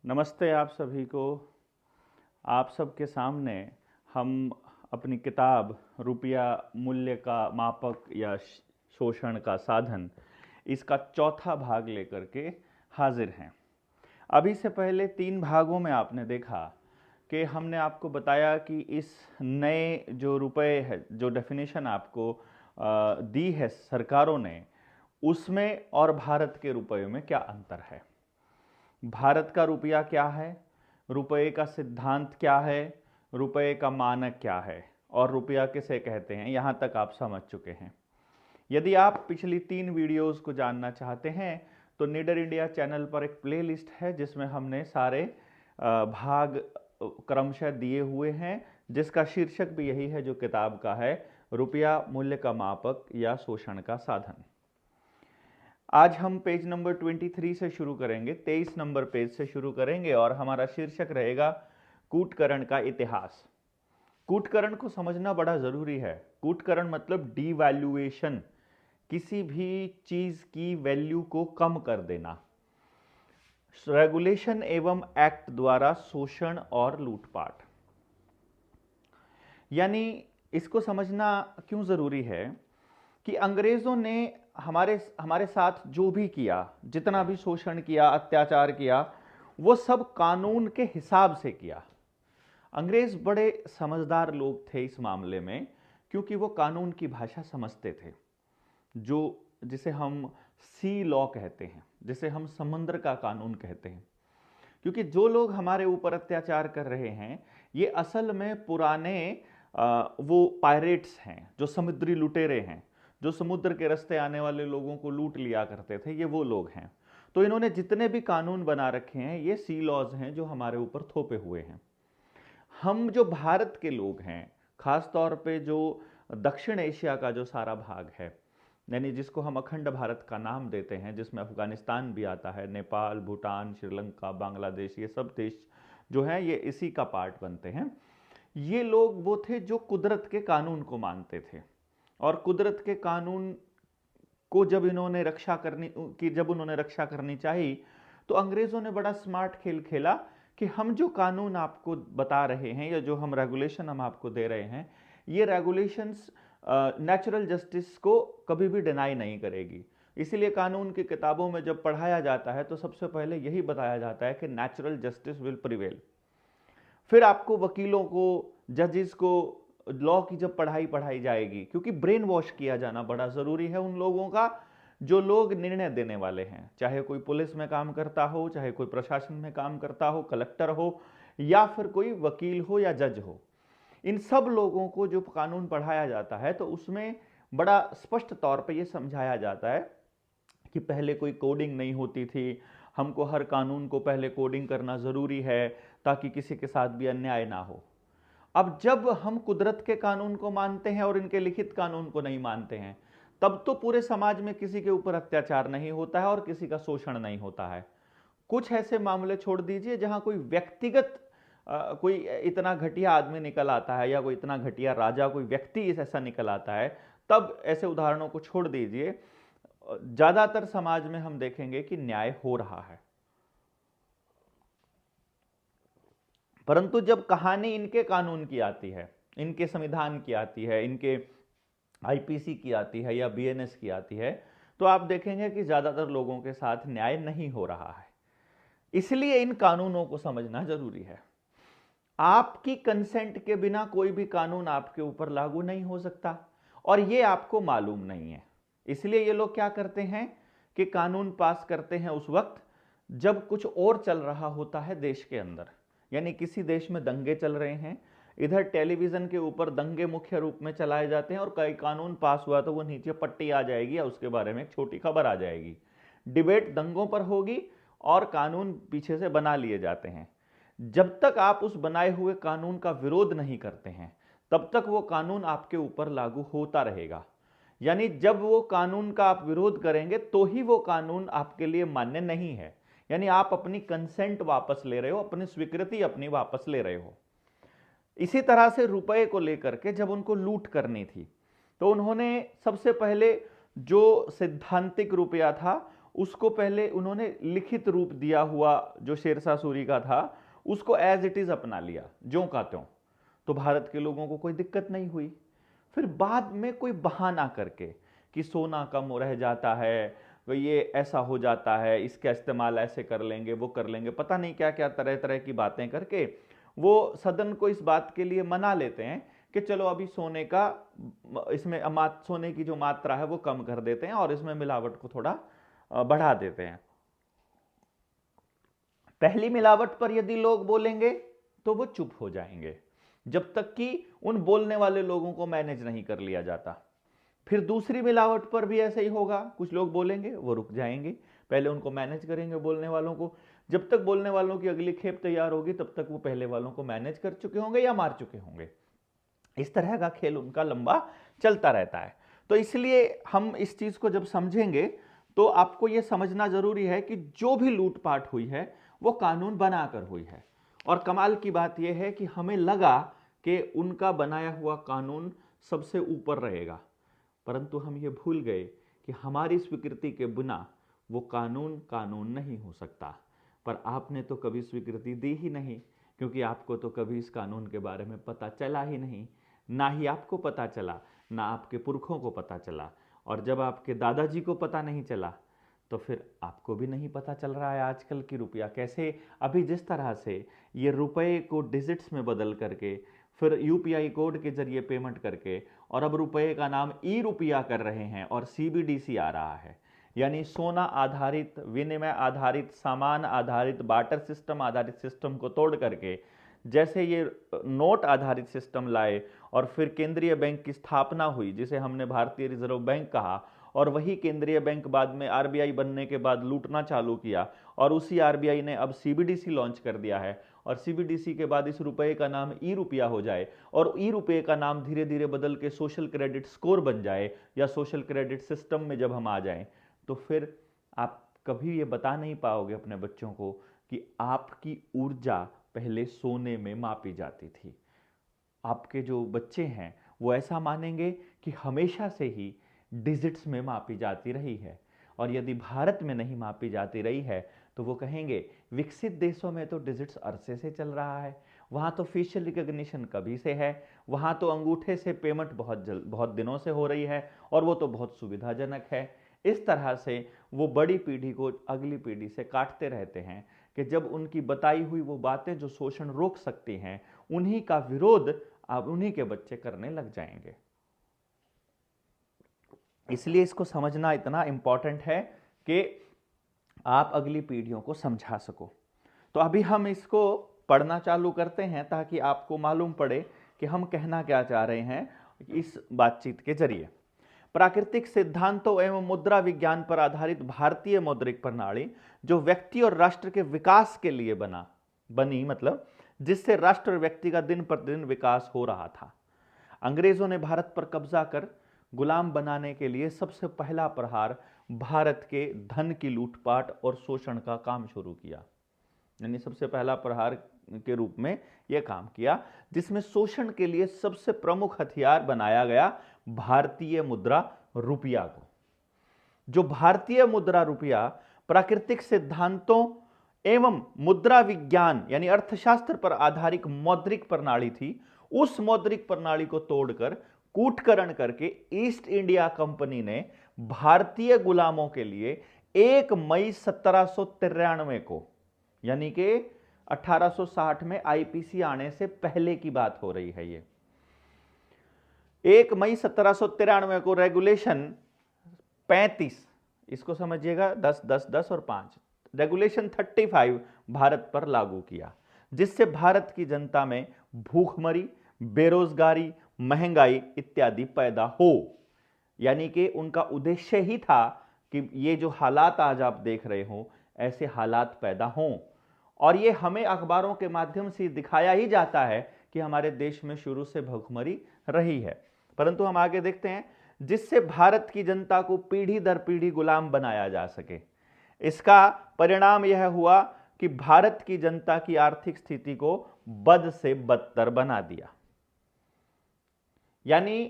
नमस्ते आप सभी को। आप सबके सामने हम अपनी किताब रुपया मूल्य का मापक या शोषण का साधन, इसका चौथा भाग लेकर के हाजिर हैं। अभी से पहले 3 भागों में आपने देखा कि हमने आपको बताया कि इस नए जो रुपए है, जो डेफिनेशन आपको दी है सरकारों ने, उसमें और भारत के रुपये में क्या अंतर है। भारत का रुपया क्या है, रुपये का सिद्धांत क्या है, रुपये का मानक क्या है और रुपया किसे कहते हैं, यहाँ तक आप समझ चुके हैं। यदि आप पिछली 3 वीडियोस को जानना चाहते हैं तो निडर इंडिया चैनल पर एक प्लेलिस्ट है जिसमें हमने सारे भाग क्रमशः दिए हुए हैं, जिसका शीर्षक भी यही है जो किताब का है, रुपया मूल्य का मापक या शोषण का साधन। आज हम पेज नंबर 23 से शुरू करेंगे, 23 नंबर पेज से शुरू करेंगे और हमारा शीर्षक रहेगा कूटकरण का इतिहास। कूटकरण को समझना बड़ा जरूरी है। कूटकरण मतलब डीवैल्यूएशन, किसी भी चीज की वैल्यू को कम कर देना। रेगुलेशन एवं एक्ट द्वारा शोषण और लूटपाट। यानी इसको समझना क्यों जरूरी है कि अंग्रेजों ने हमारे साथ जो भी किया, जितना भी शोषण किया, अत्याचार किया, वो सब कानून के हिसाब से किया। अंग्रेज बड़े समझदार लोग थे इस मामले में, क्योंकि वो कानून की भाषा समझते थे, जिसे हम सी लॉ कहते हैं, जिसे हम समुद्र का कानून कहते हैं। क्योंकि जो लोग हमारे ऊपर अत्याचार कर रहे हैं ये असल में पुराने वो पायरेट्स हैं, जो समुद्री लुटेरे हैं, जो समुद्र के रास्ते आने वाले लोगों को लूट लिया करते थे, ये वो लोग हैं। तो इन्होंने जितने भी कानून बना रखे हैं ये सी लॉज हैं जो हमारे ऊपर थोपे हुए हैं। हम जो भारत के लोग हैं, खास तौर पे जो दक्षिण एशिया का जो सारा भाग है, यानी जिसको हम अखंड भारत का नाम देते हैं, जिसमें अफगानिस्तान भी आता है, नेपाल, भूटान, श्रीलंका, बांग्लादेश, ये सब देश जो हैं ये इसी का पार्ट बनते हैं। ये लोग वो थे जो कुदरत के कानून को मानते थे और कुदरत के कानून को जब उन्होंने रक्षा करनी चाहिए तो अंग्रेजों ने बड़ा स्मार्ट खेल खेला कि हम जो कानून आपको बता रहे हैं या जो हम रेगुलेशन हम आपको दे रहे हैं, ये रेगुलेशंस नेचुरल जस्टिस को कभी भी डिनाई नहीं करेगी। इसीलिए कानून की किताबों में जब पढ़ाया जाता है तो सबसे पहले यही बताया जाता है कि नेचुरल जस्टिस विल प्रिवेल। फिर आपको वकीलों को, जजेस को लॉ की जब पढ़ाई जाएगी, क्योंकि ब्रेन वॉश किया जाना बड़ा जरूरी है उन लोगों का जो लोग निर्णय देने वाले हैं, चाहे कोई पुलिस में काम करता हो, चाहे कोई प्रशासन में काम करता हो, कलेक्टर हो या फिर कोई वकील हो या जज हो। इन सब लोगों को जो कानून पढ़ाया जाता है तो उसमें बड़ा स्पष्ट तौर पे ये समझाया जाता है कि पहले कोई कोडिंग नहीं होती थी, हमको हर कानून को पहले कोडिंग करना जरूरी है ताकि किसी के साथ भी अन्याय ना हो। अब जब हम कुदरत के कानून को मानते हैं और इनके लिखित कानून को नहीं मानते हैं, तब तो पूरे समाज में किसी के ऊपर अत्याचार नहीं होता है और किसी का शोषण नहीं होता है। कुछ ऐसे मामले छोड़ दीजिए जहां कोई व्यक्तिगत कोई इतना घटिया आदमी निकल आता है या कोई इतना घटिया राजा, कोई व्यक्ति ऐसा निकल आता है, तब ऐसे उदाहरणों को छोड़ दीजिए। ज्यादातर समाज में हम देखेंगे कि न्याय हो रहा है। परंतु जब कहानी इनके कानून की आती है, इनके संविधान की आती है, इनके आईपीसी की आती है या बीएनएस की आती है, तो आप देखेंगे कि ज्यादातर लोगों के साथ न्याय नहीं हो रहा है। इसलिए इन कानूनों को समझना जरूरी है। आपकी कंसेंट के बिना कोई भी कानून आपके ऊपर लागू नहीं हो सकता और ये आपको मालूम नहीं है। इसलिए ये लोग क्या करते हैं कि कानून पास करते हैं उस वक्त जब कुछ और चल रहा होता है देश के अंदर। यानी किसी देश में दंगे चल रहे हैं, इधर टेलीविजन के ऊपर दंगे मुख्य रूप में चलाए जाते हैं और कई कानून पास हुआ तो वो नीचे पट्टी आ जाएगी या उसके बारे में एक छोटी खबर आ जाएगी। डिबेट दंगों पर होगी और कानून पीछे से बना लिए जाते हैं। जब तक आप उस बनाए हुए कानून का विरोध नहीं करते हैं तब तक वो कानून आपके ऊपर लागू होता रहेगा। यानी जब वो कानून का आप विरोध करेंगे तो ही वो कानून आपके लिए मान्य नहीं है। यानी आप अपनी कंसेंट वापस ले रहे हो, अपनी स्वीकृति अपनी वापस ले रहे हो। इसी तरह से रुपए को लेकर के जब उनको लूट करनी थी तो उन्होंने सबसे पहले जो सैद्धांतिक रुपया था उसको पहले उन्होंने लिखित रूप दिया हुआ जो शेरशाह सूरी का था उसको एज इट इज अपना लिया, ज्यों का त्यों। तो भारत के लोगों को कोई दिक्कत नहीं हुई। फिर बाद में कोई बहाना करके कि सोना कम रह जाता है, ये ऐसा हो जाता है, इसका इस्तेमाल ऐसे कर लेंगे, वो कर लेंगे, पता नहीं क्या क्या तरह तरह की बातें करके वो सदन को इस बात के लिए मना लेते हैं कि चलो अभी सोने का, इसमें सोने की जो मात्रा है वो कम कर देते हैं और इसमें मिलावट को थोड़ा बढ़ा देते हैं। पहली मिलावट पर यदि लोग बोलेंगे तो वो चुप हो जाएंगे जब तक कि उन बोलने वाले लोगों को मैनेज नहीं कर लिया जाता। फिर दूसरी मिलावट पर भी ऐसा ही होगा, कुछ लोग बोलेंगे वो रुक जाएंगे, पहले उनको मैनेज करेंगे बोलने वालों को, जब तक बोलने वालों की अगली खेप तैयार होगी तब तक वो पहले वालों को मैनेज कर चुके होंगे या मार चुके होंगे। इस तरह का खेल उनका लंबा चलता रहता है। तो इसलिए हम इस चीज को जब समझेंगे तो आपको यह समझना जरूरी है कि जो भी लूटपाट हुई है वो कानून बनाकर हुई है। और कमाल की बात यह है कि हमें लगा कि उनका बनाया हुआ कानून सबसे ऊपर रहेगा, परंतु हम ये भूल गए कि हमारी स्वीकृति के बिना वो कानून कानून नहीं हो सकता। पर आपने तो कभी स्वीकृति दी ही नहीं, क्योंकि आपको तो कभी इस कानून के बारे में पता चला ही नहीं, ना ही आपको पता चला, ना आपके पुरखों को पता चला। और जब आपके दादाजी को पता नहीं चला तो फिर आपको भी नहीं पता चल रहा है आजकल की रुपया कैसे, अभी जिस तरह से ये रुपए को डिजिट्स में बदल करके फिर यूपीआई कोड के जरिए पेमेंट करके और अब रुपए का नाम ई रुपया कर रहे हैं और सीबीडीसी आ रहा है, यानी सोना आधारित, विनिमय आधारित, सामान आधारित, बार्टर सिस्टम आधारित सिस्टम को तोड़ करके जैसे ये नोट आधारित सिस्टम लाए और फिर केंद्रीय बैंक की स्थापना हुई जिसे हमने भारतीय रिजर्व बैंक कहा, और वही केंद्रीय बैंक बाद में आरबीआई बनने के बाद लूटना चालू किया और उसी आरबीआई ने अब सीबीडीसी लॉन्च कर दिया है और सीबीडीसी के बाद इस रुपए का नाम ई रुपया हो जाए और ई रुपये का नाम धीरे धीरे बदल के सोशल क्रेडिट स्कोर बन जाए या सोशल क्रेडिट सिस्टम में जब हम आ जाएं, तो फिर आप कभी ये बता नहीं पाओगे अपने बच्चों को कि आपकी ऊर्जा पहले सोने में मापी जाती थी। आपके जो बच्चे हैं वो ऐसा मानेंगे कि हमेशा से ही डिजिट्स में मापी जाती रही है, और यदि भारत में नहीं मापी जाती रही है तो वो कहेंगे विकसित देशों में तो डिजिट्स अरसे से चल रहा है, वहाँ तो फेशियल रिकॉग्निशन कभी से है, वहाँ तो अंगूठे से पेमेंट बहुत दिनों से हो रही है और वो तो बहुत सुविधाजनक है। इस तरह से वो बड़ी पीढ़ी को अगली पीढ़ी से काटते रहते हैं कि जब उनकी बताई हुई वो बातें जो शोषण रोक सकती हैं उन्हीं का विरोध अब उन्हीं के बच्चे करने लग जाएंगे। इसलिए इसको समझना इतना इंपॉर्टेंट है कि आप अगली पीढ़ियों को समझा सको। तो अभी हम इसको पढ़ना चालू करते हैं ताकि आपको मालूम पड़े कि हम कहना क्या चाह रहे हैं इस बातचीत के जरिए। प्राकृतिक सिद्धांतों एवं मुद्रा विज्ञान पर आधारित भारतीय मौद्रिक प्रणाली जो व्यक्ति और राष्ट्र के विकास के लिए बनी, मतलब जिससे राष्ट्र और व्यक्ति का दिन प्रतिदिन विकास हो रहा था। अंग्रेजों ने भारत पर कब्जा कर गुलाम बनाने के लिए सबसे पहला प्रहार भारत के धन की लूटपाट और शोषण का काम शुरू किया, यानी सबसे पहला प्रहार के रूप में यह काम किया, जिसमें शोषण के लिए सबसे प्रमुख हथियार बनाया गया भारतीय मुद्रा रुपया को। जो भारतीय मुद्रा रुपया प्राकृतिक सिद्धांतों एवं मुद्रा विज्ञान यानी अर्थशास्त्र पर आधारित मौद्रिक प्रणाली थी, उस मौद्रिक प्रणाली को तोड़कर कूटकरण करके ईस्ट इंडिया कंपनी ने भारतीय गुलामों के लिए 1 मई 1793 को, यानी कि 1860 में आईपीसी आने से पहले की बात हो रही है, ये 1 मई 1793 को रेगुलेशन 35, इसको समझिएगा 10 10 10 और 5, रेगुलेशन 35 भारत पर लागू किया, जिससे भारत की जनता में भूखमरी, बेरोजगारी, महंगाई इत्यादि पैदा हो। यानी कि उनका उद्देश्य ही था कि ये जो हालात आज आप देख रहे हो ऐसे हालात पैदा हों, और ये हमें अखबारों के माध्यम से दिखाया ही जाता है कि हमारे देश में शुरू से भूखमरी रही है। परंतु हम आगे देखते हैं, जिससे भारत की जनता को पीढ़ी दर पीढ़ी गुलाम बनाया जा सके। इसका परिणाम यह हुआ कि भारत की जनता की आर्थिक स्थिति को बद से बदतर बना दिया। यानी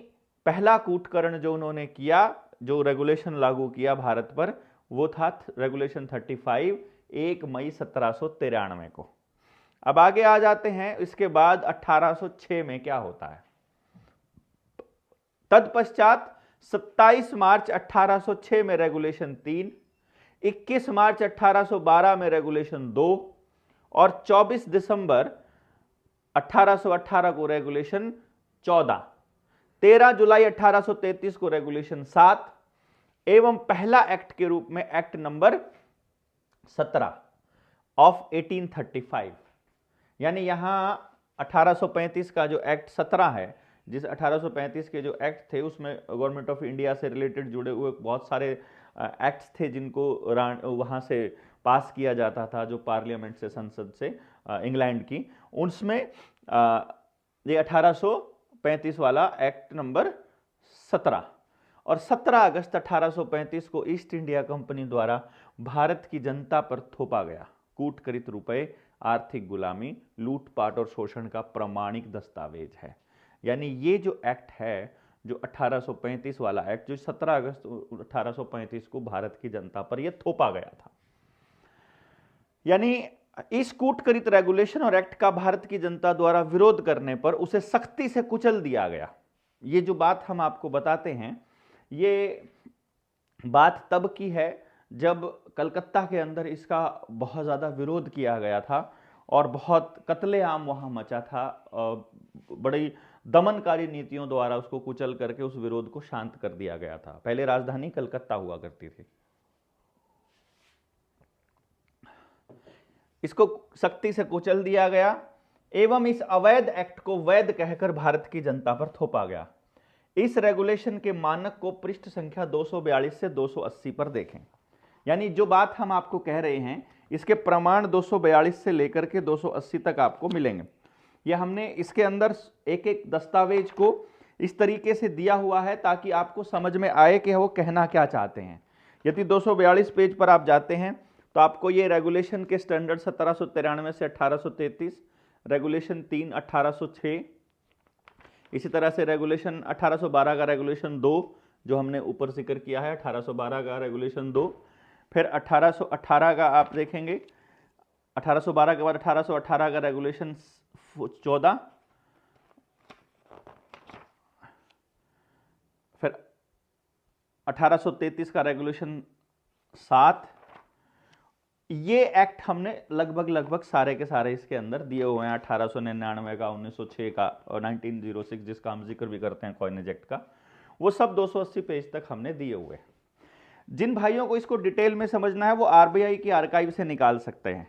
पहला कूटकरण जो उन्होंने किया, जो रेगुलेशन लागू किया भारत पर, वो था रेगुलेशन 35, 1 मई 1793 को। अब आगे आ जाते हैं, इसके बाद 1806 में क्या होता है। तत्पश्चात 27 मार्च 1806 में रेगुलेशन 3, 21 मार्च 1812 में रेगुलेशन 2 और 24 दिसंबर 1818 को रेगुलेशन 14, 13 जुलाई 1833 को रेगुलेशन 7 एवं पहला एक्ट के रूप में एक्ट नंबर 17 ऑफ 1835। यानी यहां 1835 का जो एक्ट 17 है, जिस 1835 के जो एक्ट थे उसमें गवर्नमेंट ऑफ इंडिया से रिलेटेड जुड़े हुए बहुत सारे एक्ट्स थे जिनको वहां से पास किया जाता था, जो पार्लियामेंट से, संसद से, इंग्लैंड की, उसमें ये 1835 वाला एक्ट नंबर 17 और 17 अगस्त 1835 को ईस्ट इंडिया कंपनी द्वारा भारत की जनता पर थोपा गया कूटकरित रुपए, आर्थिक गुलामी, लूटपाट और शोषण का प्रमाणिक दस्तावेज है। यानी ये जो एक्ट है, जो 1835 वाला एक्ट, जो 17 अगस्त 1835 को भारत की जनता पर यह थोपा गया था, यानी इस कूटकरित रेगुलेशन और एक्ट का भारत की जनता द्वारा विरोध करने पर उसे सख्ती से कुचल दिया गया। ये जो बात हम आपको बताते हैं, ये बात तब की है जब कलकत्ता के अंदर इसका बहुत ज़्यादा विरोध किया गया था और बहुत कत्लेआम वहाँ मचा था। बड़ी दमनकारी नीतियों द्वारा उसको कुचल करके उस विरोध को शांत कर दिया गया था। पहले राजधानी कलकत्ता हुआ करती थी। इसको सख्ती से कुचल दिया गया एवं इस अवैध एक्ट को वैध कहकर भारत की जनता पर थोपा गया। इस रेगुलेशन के मानक को पृष्ठ संख्या 242 से 280 पर देखें। यानी जो बात हम आपको कह रहे हैं, इसके प्रमाण 242 से लेकर के 280 तक आपको मिलेंगे। यह हमने इसके अंदर एक एक दस्तावेज को इस तरीके से दिया हुआ है ताकि आपको समझ में आए कि वो कहना क्या चाहते हैं। यदि 242 पेज पर आप जाते हैं तो आपको ये रेगुलेशन के स्टैंडर्ड 1793 से 1833, रेगुलेशन 3 1806, इसी तरह से रेगुलेशन 1812 का रेगुलेशन 2 जो हमने ऊपर जिक्र किया है, 1812 का रेगुलेशन 2, फिर 1818 का आप देखेंगे, 1812 के बाद 1818 का रेगुलेशन 14, फिर 1833 का रेगुलेशन 7। ये एक्ट हमने लगभग सारे के सारे इसके अंदर दिए हुए हैं। 1899 का, 1906 का और 1906 जिसका हम जिक्र भी करते हैं कॉइनेज एक्ट का, वो सब 280 पेज तक हमने दिए हुए। जिन भाइयों को इसको डिटेल में समझना है वो आरबीआई की आर्काइव से निकाल सकते हैं।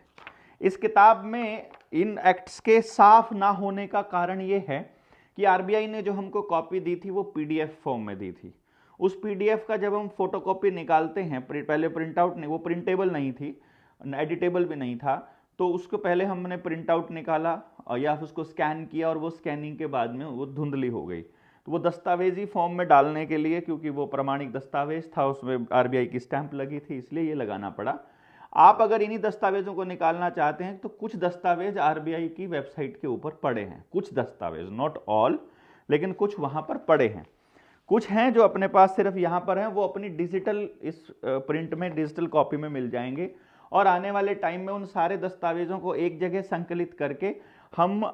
इस किताब में इन एक्ट्स के साफ ना होने का कारण ये है कि आरबीआई ने जो हमको कॉपी दी थी वो पीडीएफ फॉर्म में दी थी। उस पीडीएफ का जब हम फोटोकॉपी निकालते हैं, पहले प्रिंट आउट नहीं, वो प्रिंटेबल नहीं थी, एडिटेबल भी नहीं था, तो उसको पहले हमने प्रिंट आउट निकाला या उसको स्कैन किया और वो स्कैनिंग के बाद में वो धुंधली हो गई। तो वो दस्तावेजी फॉर्म में डालने के लिए, क्योंकि वो प्रमाणिक दस्तावेज था, उसमें आरबीआई की स्टैंप लगी थी, इसलिए ये लगाना पड़ा। आप अगर इन्हीं दस्तावेजों को निकालना चाहते हैं तो कुछ दस्तावेज आरबीआई की वेबसाइट के ऊपर पड़े हैं, कुछ दस्तावेज, नॉट ऑल, लेकिन कुछ वहां पर पड़े हैं। कुछ हैं जो अपने पास सिर्फ यहाँ पर हैं, वो अपनी डिजिटल इस प्रिंट में, डिजिटल कॉपी में मिल जाएंगे और आने वाले टाइम में उन सारे दस्तावेजों को एक जगह संकलित करके हम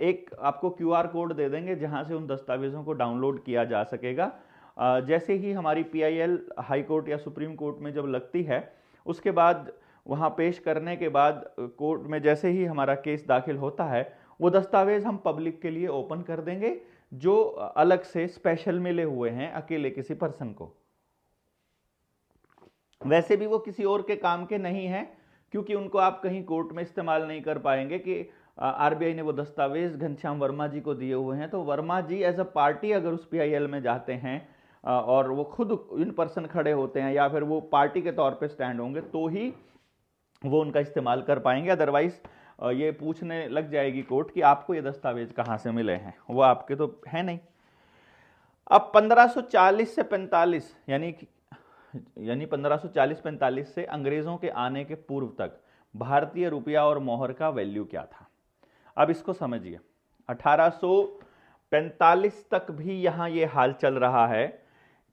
एक आपको क्यूआर कोड दे देंगे जहां से उन दस्तावेजों को डाउनलोड किया जा सकेगा। जैसे ही हमारी पीआईएल हाई कोर्ट या सुप्रीम कोर्ट में जब लगती है, उसके बाद वहां पेश करने के बाद कोर्ट में जैसे ही हमारा केस दाखिल होता है, वो दस्तावेज हम पब्लिक के लिए ओपन कर देंगे जो अलग से स्पेशल मिले हुए हैं अकेले किसी पर्सन को। वैसे भी वो किसी और के काम के नहीं है, क्योंकि उनको आप कहीं कोर्ट में इस्तेमाल नहीं कर पाएंगे कि आरबीआई ने वो दस्तावेज घनश्याम वर्मा जी को दिए हुए हैं, तो वर्मा जी एज अ पार्टी अगर उस पीआईएल में जाते हैं और वो खुद इन पर्सन खड़े होते हैं या फिर वो पार्टी के तौर पे स्टैंड होंगे तो ही वो उनका इस्तेमाल कर पाएंगे। अदरवाइज ये पूछने लग जाएगी कोर्ट कि आपको ये दस्तावेज कहाँ से मिले हैं, वो आपके तो है नहीं। अब 1540 से 45 यानी 1540-45 से अंग्रेजों के आने के पूर्व तक भारतीय रुपया और मोहर का वैल्यू क्या था। अब इसको समझिए, 1845 तक भी यहां ये हाल चल रहा है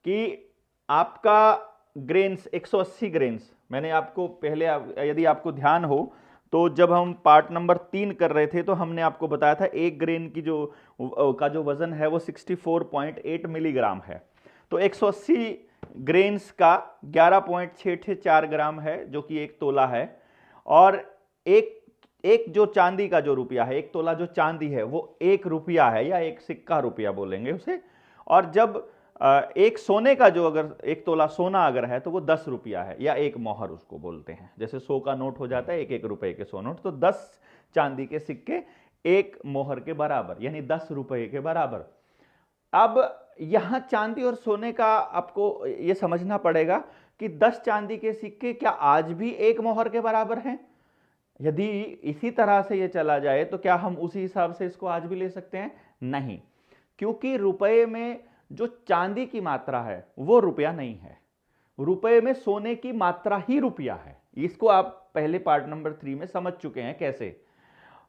कि आपका ग्रेन्स, 180 ग्रेन्स, मैंने आपको पहले यदि आपको ध्यान हो तो जब हम पार्ट नंबर 3 कर रहे थे तो हमने आपको बताया था एक ग्रेन की जो वजन है वो 64.8 मिलीग्राम है। तो 180 ग्रेन्स का 11.664 ग्राम है, जो कि एक तोला है। और एक एक जो चांदी का जो रुपया है, एक तोला जो चांदी है वो 1 रुपया है, या एक सिक्का रुपया बोलेंगे उसे। और जब एक सोने का जो अगर एक तोला सोना अगर है तो वो 10 रुपया है, या एक मोहर उसको बोलते हैं। जैसे 100 का नोट हो जाता है 1 रुपए के 100 नोट, तो 10 चांदी के सिक्के एक मोहर के बराबर, यानी 10 रुपए के बराबर। अब यहां चांदी और सोने का आपको यह समझना पड़ेगा कि 10 चांदी के सिक्के क्या आज भी एक मोहर के बराबर हैं? यदि इसी तरह से ये चला जाए तो क्या हम उसी हिसाब से इसको आज भी ले सकते हैं? नहीं, क्योंकि रुपए में जो चांदी की मात्रा है वो रुपया नहीं है, रुपए में सोने की मात्रा ही रुपया है। इसको आप पहले पार्ट नंबर 3 में समझ चुके हैं। कैसे?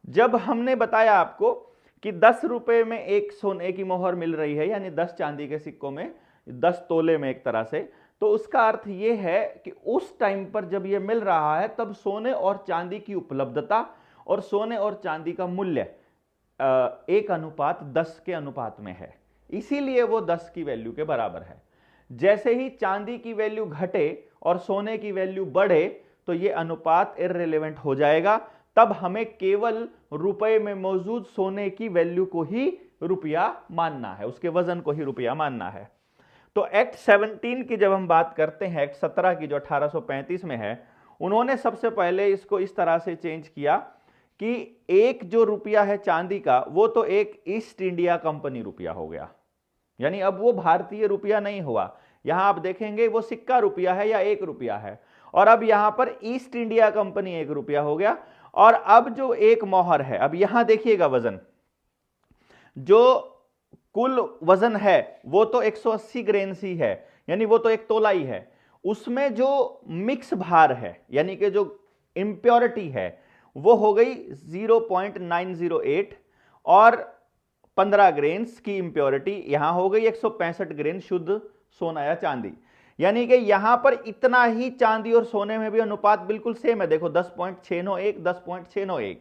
जब हमने बताया आपको कि 10 रुपए में एक सोने की मोहर मिल रही है, यानी 10 चांदी के सिक्कों में 10 तोले में एक तरह से, तो उसका अर्थ यह है कि उस टाइम पर जब यह मिल रहा है तब सोने और चांदी की उपलब्धता और सोने और चांदी का मूल्य 1:10 के अनुपात में है, इसीलिए वो 10 की वैल्यू के बराबर है। जैसे ही चांदी की वैल्यू घटे और सोने की वैल्यू बढ़े तो ये अनुपात इररिलेवेंट हो जाएगा। तब हमें केवल रुपए में मौजूद सोने की वैल्यू को ही रुपया मानना है, उसके वजन को ही रुपया मानना है। तो एक्ट 17 की जब हम बात करते हैं, एक्ट 17 की जो 1835 में है, उन्होंने सबसे पहले इसको इस तरह से चेंज किया कि एक जो रुपया है चांदी का वो तो एक ईस्ट इंडिया कंपनी रुपया हो गया, यानी अब वो भारतीय रुपया नहीं हुआ। यहां आप देखेंगे वो सिक्का रुपया है या 1 रुपया है, और अब यहां पर ईस्ट इंडिया कंपनी 1 रुपया हो गया। और अब जो एक मोहर है, अब यहां देखिएगा वजन, जो कुल वजन है वो तो 180 ग्रेन ही है, यानी वो तो एक तोला ही है। उसमें जो मिक्स भार है, यानी कि जो इंप्योरिटी है, वो हो गई 0.908, और 15 ग्रेन्स की इंप्योरिटी यहां हो गई 165 ग्रेन शुद्ध सोना या चांदी। यानी कि यहां पर इतना ही चांदी और सोने में भी अनुपात बिल्कुल सेम है। देखो 10.691, 10.691,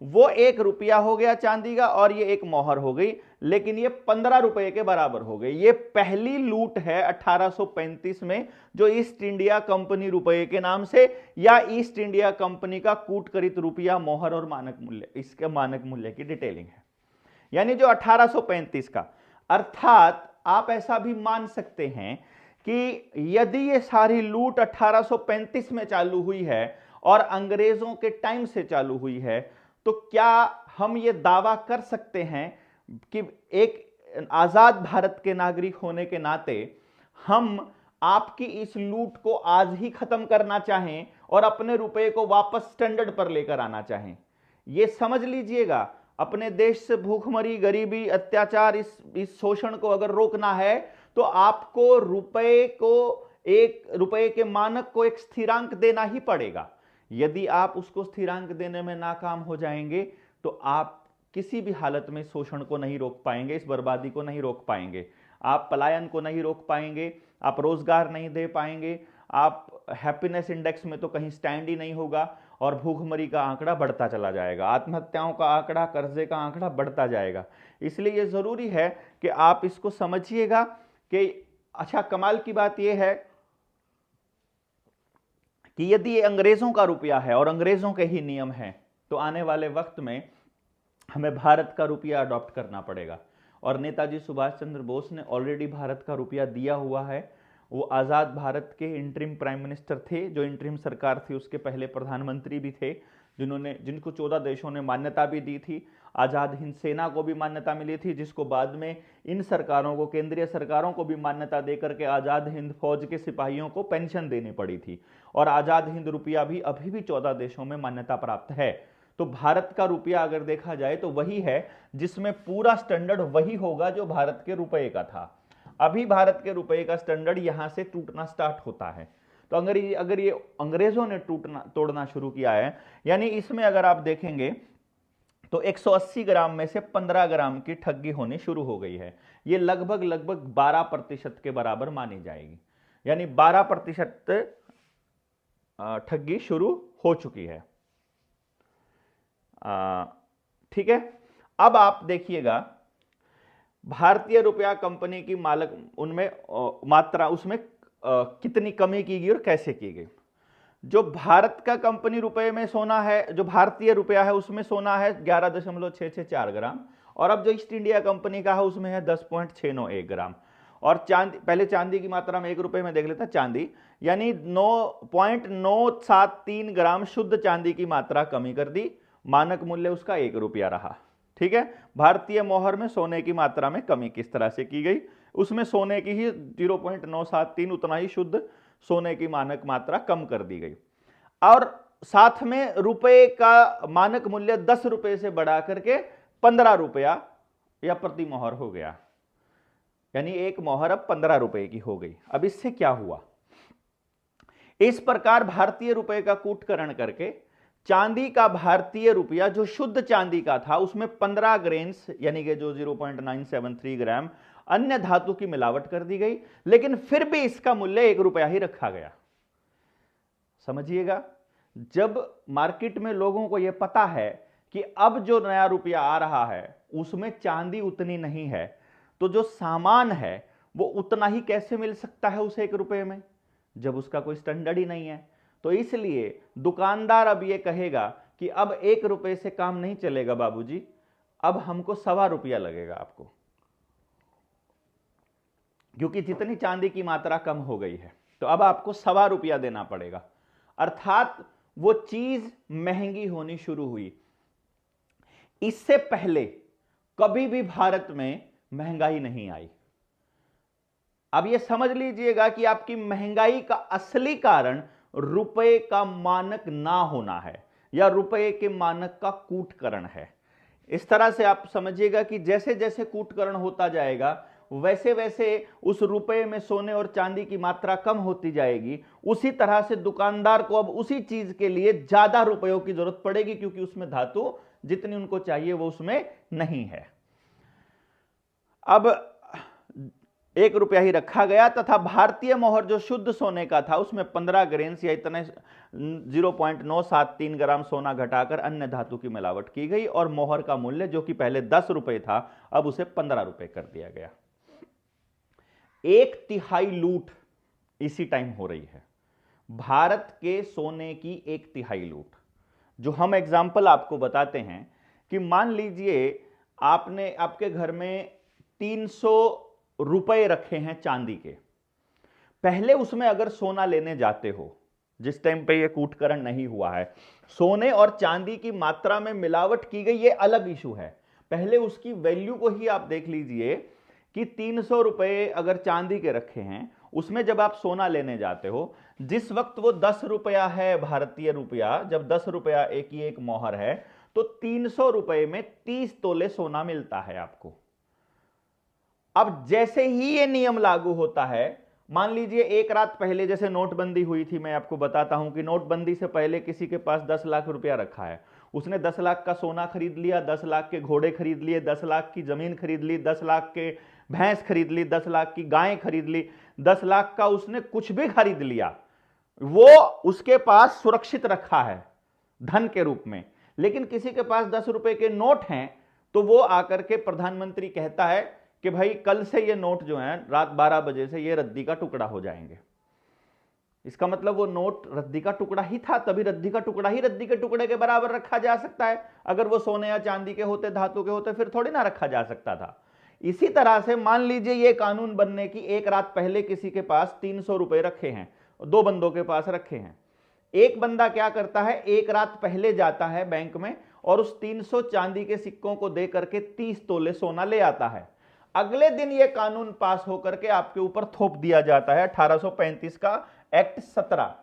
वो 1 रुपया हो गया चांदी का, और ये एक मोहर हो गई, लेकिन ये 15 रुपए के बराबर हो गई। ये पहली लूट है 1835 में, जो ईस्ट इंडिया कंपनी रुपए के नाम से, या ईस्ट इंडिया कंपनी का कूटकरित रुपया, मोहर और मानक मूल्य, इसके मानक मूल्य की डिटेलिंग है, यानी जो 1835 का। अर्थात आप ऐसा भी मान सकते हैं कि यदि ये सारी लूट 1835 में चालू हुई है और अंग्रेजों के टाइम से चालू हुई है, तो क्या हम ये दावा कर सकते हैं कि एक आजाद भारत के नागरिक होने के नाते हम आपकी इस लूट को आज ही खत्म करना चाहें और अपने रुपए को वापस स्टैंडर्ड पर लेकर आना चाहें? ये समझ लीजिएगा, अपने देश से भूखमरी, गरीबी, अत्याचार, इस शोषण को अगर रोकना है तो आपको रुपए के मानक को एक स्थिरांक देना ही पड़ेगा। यदि आप उसको स्थिरांक देने में नाकाम हो जाएंगे तो आप किसी भी हालत में शोषण को नहीं रोक पाएंगे, इस बर्बादी को नहीं रोक पाएंगे, आप पलायन को नहीं रोक पाएंगे, आप रोजगार नहीं दे पाएंगे, आप हैप्पीनेस इंडेक्स में तो कहीं स्टैंड ही नहीं होगा, और भूखमरी का आंकड़ा बढ़ता चला जाएगा, आत्महत्याओं का आंकड़ा, कर्जे का आंकड़ा बढ़ता जाएगा। इसलिए यह जरूरी है कि आप इसको समझिएगा कि अच्छा, कमाल की बात यह है कि यदि ये अंग्रेजों का रुपया है और अंग्रेजों के ही नियम हैं, तो आने वाले वक्त में हमें भारत का रुपया अडॉप्ट करना पड़ेगा। और नेताजी सुभाष चंद्र बोस ने ऑलरेडी भारत का रुपया दिया हुआ है। वो आज़ाद भारत के इंटरिम प्राइम मिनिस्टर थे, जो इंटरिम सरकार थी उसके पहले प्रधानमंत्री भी थे, जिनको 14 देशों ने मान्यता भी दी थी। आज़ाद हिंद सेना को भी मान्यता मिली थी, जिसको बाद में इन सरकारों को, केंद्रीय सरकारों को भी मान्यता देकर के आज़ाद हिंद फौज के सिपाहियों को पेंशन देनी पड़ी थी। और आज़ाद हिंद रुपया भी अभी भी 14 देशों में मान्यता प्राप्त है। तो भारत का रुपया अगर देखा जाए तो वही है जिसमें पूरा स्टैंडर्ड वही होगा जो भारत के रुपए का था। अभी भारत के रुपए का स्टैंडर्ड यहां से टूटना स्टार्ट होता है। तो अगर ये अंग्रेजों ने तोड़ना शुरू किया है, यानी इसमें अगर आप देखेंगे तो 180 ग्राम में से 15 ग्राम की ठगी होनी शुरू हो गई है। ये लगभग 12% के बराबर मानी जाएगी। यानी 12% ठगी शुरू हो चुकी है। ठीक है, अब आप देखिएगा भारतीय रुपया कंपनी की मालक उनमें मात्रा उसमें कितनी कमी की गई और कैसे की गई। जो भारत का कंपनी रुपए में सोना है, जो भारतीय रुपया है उसमें सोना है 11.664 ग्राम, और अब जो ईस्ट इंडिया कंपनी का है उसमें है 10.691 ग्राम। और चांदी, पहले चांदी की मात्रा में 1 रुपए में देख लेते हैं, चांदी यानी 9.973 ग्राम शुद्ध चांदी की मात्रा कमी कर दी, मानक मूल्य उसका 1 रुपया रहा। ठीक है, भारतीय मोहर में सोने की मात्रा में कमी किस तरह से की गई, उसमें सोने की ही 0.973 उतना ही शुद्ध सोने की मानक मात्रा कम कर दी गई, और साथ में रुपए का मानक मूल्य 10 रुपए से बढ़ा करके 15 रुपया या प्रति मोहर हो गया, यानी एक मोहर अब 15 रुपए की हो गई। अब इससे क्या हुआ, इस प्रकार भारतीय रुपए का कूटकरण करके चांदी का भारतीय रुपया जो शुद्ध चांदी का था उसमें 15 ग्रेन्स यानी कि जो 0.973 ग्राम अन्य धातु की मिलावट कर दी गई, लेकिन फिर भी इसका मूल्य 1 रुपया ही रखा गया। समझिएगा, जब मार्केट में लोगों को यह पता है कि अब जो नया रुपया आ रहा है उसमें चांदी उतनी नहीं है, तो जो सामान है वो उतना ही कैसे मिल सकता है उसे 1 रुपये में, जब उसका कोई स्टैंडर्ड ही नहीं है। तो इसलिए दुकानदार अब ये कहेगा कि अब 1 रुपये से काम नहीं चलेगा बाबूजी, अब हमको 1.25 रुपया लगेगा आपको, क्योंकि जितनी चांदी की मात्रा कम हो गई है तो अब आपको 1.25 रुपया देना पड़ेगा। अर्थात वो चीज महंगी होनी शुरू हुई। इससे पहले कभी भी भारत में महंगाई नहीं आई। अब ये समझ लीजिएगा कि आपकी महंगाई का असली कारण रुपए का मानक ना होना है या रुपए के मानक का कूटकरण है। इस तरह से आप समझिएगा कि जैसे जैसे कूटकरण होता जाएगा वैसे वैसे उस रुपए में सोने और चांदी की मात्रा कम होती जाएगी। उसी तरह से दुकानदार को अब उसी चीज के लिए ज्यादा रुपयों की जरूरत पड़ेगी, क्योंकि उसमें धातु जितनी उनको चाहिए वो उसमें नहीं है। अब 1 रुपया ही रखा गया तथा भारतीय मोहर जो शुद्ध सोने का था उसमें 15 ग्रेन्स या इतने 0.973 ग्राम सोना घटाकर अन्य धातु की मिलावट की गई, और मोहर का मूल्य जो कि पहले 10 रुपए था अब उसे 15 रुपए कर दिया गया। 1/3 लूट इसी टाइम हो रही है, भारत के सोने की 1/3 लूट। जो हम एग्जाम्पल आपको बताते हैं कि मान लीजिए आपने आपके घर में 300 रुपए रखे हैं चांदी के, पहले उसमें अगर सोना लेने जाते हो, जिस टाइम पे ये कूटकरण नहीं हुआ है, सोने और चांदी की मात्रा में मिलावट की गई, ये अलग इशू है। पहले उसकी वैल्यू को ही आप देख लीजिए कि 300 रुपए अगर चांदी के रखे हैं, उसमें जब आप सोना लेने जाते हो, जिस वक्त वो 10 रुपया है भारतीय रुपया, जब 10 रुपया एक ही एक मोहर है, तो 300 रुपए में 30 तोले सोना मिलता है आपको। अब जैसे ही ये नियम लागू होता है, मान लीजिए एक रात पहले जैसे नोटबंदी हुई थी, मैं आपको बताता हूं कि नोटबंदी से पहले किसी के पास 10 लाख रुपया रखा है, उसने 10 लाख का सोना खरीद लिया, 10 लाख के घोड़े खरीद लिए, 10 लाख की जमीन खरीद ली, 10 लाख के भैंस खरीद ली, 10 लाख की गायें खरीद ली, 10 लाख का उसने कुछ भी खरीद लिया, वो उसके पास सुरक्षित रखा है धन के रूप में। लेकिन किसी के पास 10 रुपए के नोट हैं, तो वो आकर के प्रधानमंत्री कहता है कि भाई कल से ये नोट जो है रात 12 बजे से ये रद्दी का टुकड़ा हो जाएंगे। इसका मतलब वो नोट रद्दी का टुकड़ा ही था, तभी रद्दी का टुकड़ा ही रद्दी के टुकड़े के बराबर रखा जा सकता है। अगर वो सोने या चांदी के होते, धातु के होते, फिर थोड़ी ना रखा जा सकता था। इसी तरह से मान लीजिए ये कानून बनने की एक रात पहले किसी के पास 300 रुपए रखे हैं, 2 बंदों के पास रखे हैं। एक बंदा क्या करता है, एक रात पहले जाता है बैंक में और उस 300 चांदी के सिक्कों को दे करके 30 तोले सोना ले आता है। अगले दिन यह कानून पास होकर के आपके ऊपर थोप दिया जाता है, 1835 का एक्ट 17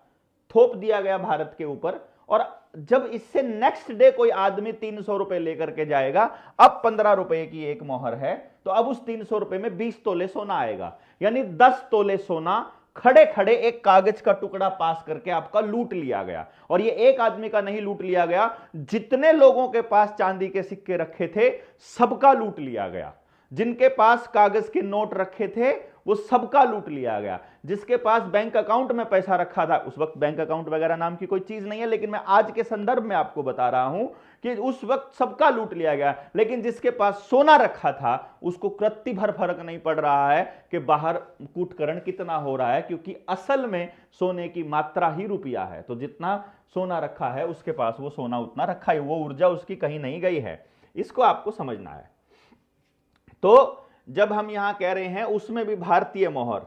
थोप दिया गया भारत के ऊपर। और जब इससे नेक्स्ट डे कोई आदमी 300 रुपए लेकर के जाएगा, अब 15 रुपए की एक मोहर है, तो अब उस 300 रुपए में 20 तोले सोना आएगा, यानी 10 तोले सोना खड़े खड़े एक कागज का टुकड़ा पास करके आपका लूट लिया गया। और ये एक आदमी का नहीं लूट लिया गया, जितने लोगों के पास चांदी के सिक्के रखे थे सबका लूट लिया गया। जिनके पास कागज के नोट रखे थे वो सबका लूट लिया गया। जिसके पास बैंक अकाउंट में पैसा रखा था, उस वक्त बैंक अकाउंट वगैरह नाम की कोई चीज नहीं है, लेकिन मैं आज के संदर्भ में आपको बता रहा हूं कि उस वक्त सबका लूट लिया गया। लेकिन जिसके पास सोना रखा था उसको कृत्ति भर फर्क नहीं पड़ रहा है कि बाहर कूटकरण कितना हो रहा है, क्योंकि असल में सोने की मात्रा ही रुपया है। तो जितना सोना रखा है उसके पास वो सोना उतना रखा है, वो ऊर्जा उसकी कहीं नहीं गई है। इसको आपको समझना है। तो जब हम यहां कह रहे हैं उसमें भी भारतीय मोहर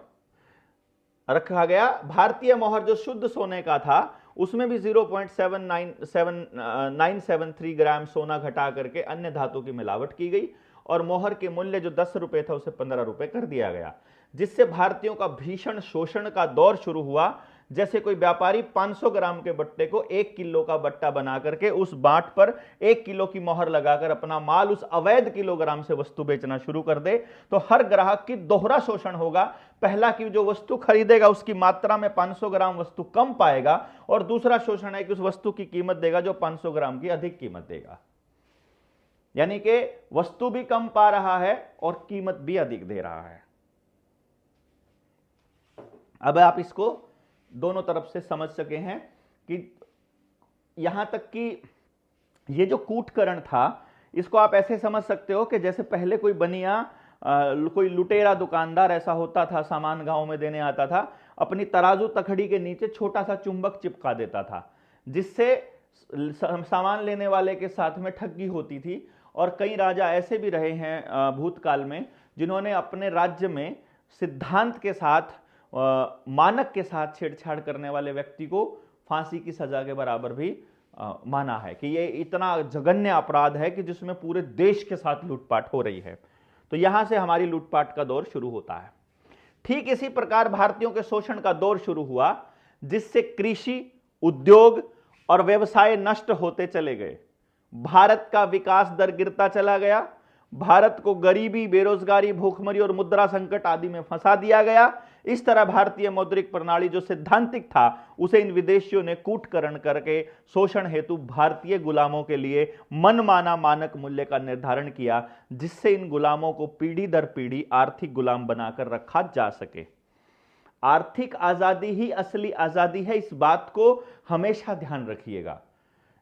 रखा गया, भारतीय मोहर जो शुद्ध सोने का था उसमें भी 0.973 ग्राम सोना घटा करके अन्य धातु की मिलावट की गई और मोहर के मूल्य जो 10 रुपए था उसे 15 रुपए कर दिया गया, जिससे भारतीयों का भीषण शोषण का दौर शुरू हुआ। जैसे कोई व्यापारी 500 ग्राम के बट्टे को 1 किलो का बट्टा बना करके उस बाट पर 1 किलो की मोहर लगाकर अपना माल उस अवैध किलोग्राम से वस्तु बेचना शुरू कर दे, तो हर ग्राहक की दोहरा शोषण होगा। पहला कि जो वस्तु खरीदेगा उसकी मात्रा में 500 ग्राम वस्तु कम पाएगा, और दूसरा शोषण है कि उस वस्तु की कीमत देगा जो 500 ग्राम की अधिक कीमत देगा। यानी कि वस्तु भी कम पा रहा है और कीमत भी अधिक दे रहा है। अब आप इसको दोनों तरफ से समझ सके हैं कि यहां तक कि ये जो कूटकरण था इसको आप ऐसे समझ सकते हो कि जैसे पहले कोई बनिया कोई लुटेरा दुकानदार ऐसा होता था, सामान गांव में देने आता था, अपनी तराजू तखड़ी के नीचे छोटा सा चुंबक चिपका देता था, जिससे सामान लेने वाले के साथ में ठगी होती थी। और कई राजा ऐसे भी रहे हैं भूतकाल में जिन्होंने अपने राज्य में सिद्धांत के साथ मानक के साथ छेड़छाड़ करने वाले व्यक्ति को फांसी की सजा के बराबर भी माना है कि ये इतना जघन्य अपराध है कि जिसमें पूरे देश के साथ लूटपाट हो रही है। तो यहां से हमारी लूटपाट का दौर शुरू होता है। ठीक इसी प्रकार भारतीयों के शोषण का दौर शुरू हुआ, जिससे कृषि, उद्योग और व्यवसाय नष्ट होते चले गए। भारत का विकास दर गिरता चला गया। भारत को गरीबी, बेरोजगारी, भूखमरी और मुद्रा संकट आदि में फंसा दिया गया। इस तरह भारतीय मौद्रिक प्रणाली जो सैद्धांतिक था उसे इन विदेशियों ने कूटकरण करके शोषण हेतु भारतीय गुलामों के लिए मनमाना मानक मूल्य का निर्धारण किया, जिससे इन गुलामों को पीढ़ी दर पीढ़ी आर्थिक गुलाम बनाकर रखा जा सके। आर्थिक आजादी ही असली आजादी है, इस बात को हमेशा ध्यान रखिएगा।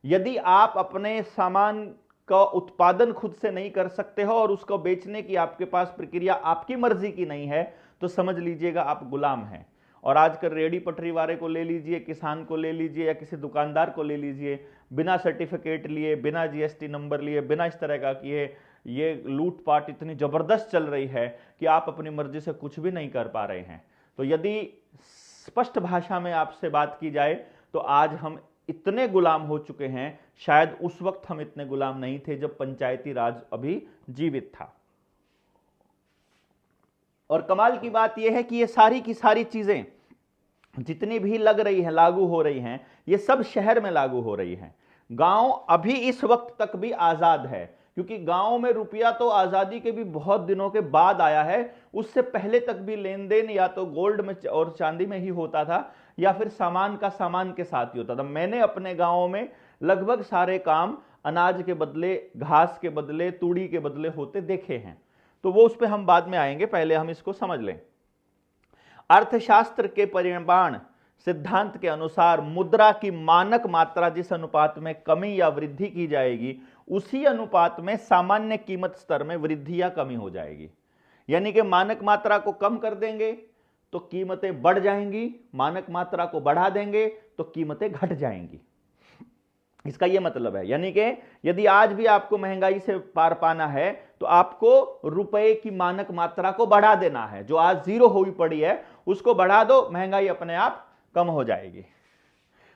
यदि आप अपने सामान का उत्पादन खुद से नहीं कर सकते हो और उसको बेचने की आपके पास प्रक्रिया आपकी मर्जी की नहीं है, तो समझ लीजिएगा आप गुलाम हैं। और आजकल रेडी पटरी वाले को ले लीजिए, किसान को ले लीजिए या किसी दुकानदार को ले लीजिए, बिना सर्टिफिकेट लिए, बिना जीएसटी नंबर लिए, बिना इस तरह का किए ये लूटपाट इतनी जबरदस्त चल रही है कि आप अपनी मर्जी से कुछ भी नहीं कर पा रहे हैं। तो यदि स्पष्ट भाषा में आपसे बात की जाए तो आज हम इतने गुलाम हो चुके हैं, शायद उस वक्त हम इतने गुलाम नहीं थे जब पंचायती राज अभी जीवित था। और कमाल की बात यह है कि ये सारी की सारी चीजें जितनी भी लग रही हैं, लागू हो रही हैं, ये सब शहर में लागू हो रही हैं। गांव अभी इस वक्त तक भी आजाद है, क्योंकि गांव में रुपया तो आजादी के भी बहुत दिनों के बाद आया है। उससे पहले तक भी लेन देन या तो गोल्ड में और चांदी में ही होता था, या फिर सामान का सामान के साथ ही होता था। मैंने अपने गांव में लगभग सारे काम अनाज के बदले, घास के बदले, तूड़ी के बदले होते देखे हैं। तो वो उस पर हम बाद में आएंगे, पहले हम इसको समझ लें। अर्थशास्त्र के परिमाण सिद्धांत के अनुसार मुद्रा की मानक मात्रा जिस अनुपात में कमी या वृद्धि की जाएगी, उसी अनुपात में सामान्य कीमत स्तर में वृद्धि या कमी हो जाएगी। यानी कि मानक मात्रा को कम कर देंगे तो कीमतें बढ़ जाएंगी, मानक मात्रा को बढ़ा देंगे तो कीमतें घट जाएंगी। इसका यह मतलब है, यानी कि यदि आज भी आपको महंगाई से पार पाना है तो आपको रुपए की मानक मात्रा को बढ़ा देना है। जो आज जीरो हुई पड़ी है उसको बढ़ा दो, महंगाई अपने आप कम हो जाएगी।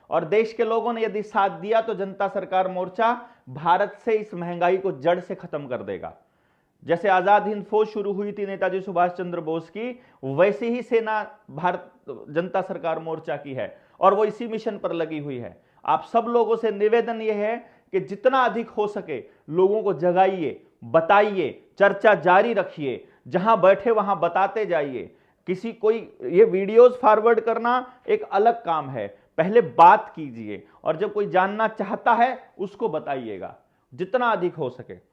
और देश के लोगों ने यदि साथ दिया तो जनता सरकार मोर्चा भारत से इस महंगाई को जड़ से खत्म कर देगा। जैसे आजाद हिंद फौज शुरू हुई थी नेताजी सुभाष चंद्र बोस की, वैसी ही सेना भारत जनता सरकार मोर्चा की है और वो इसी मिशन पर लगी हुई है। आप सब लोगों से निवेदन यह है कि जितना अधिक हो सके लोगों को जगाइए, बताइए, चर्चा जारी रखिए, जहां बैठे वहां बताते जाइए। किसी कोई ये वीडियोस फॉरवर्ड करना एक अलग काम है, पहले बात कीजिए और जब कोई जानना चाहता है उसको बताइएगा, जितना अधिक हो सके।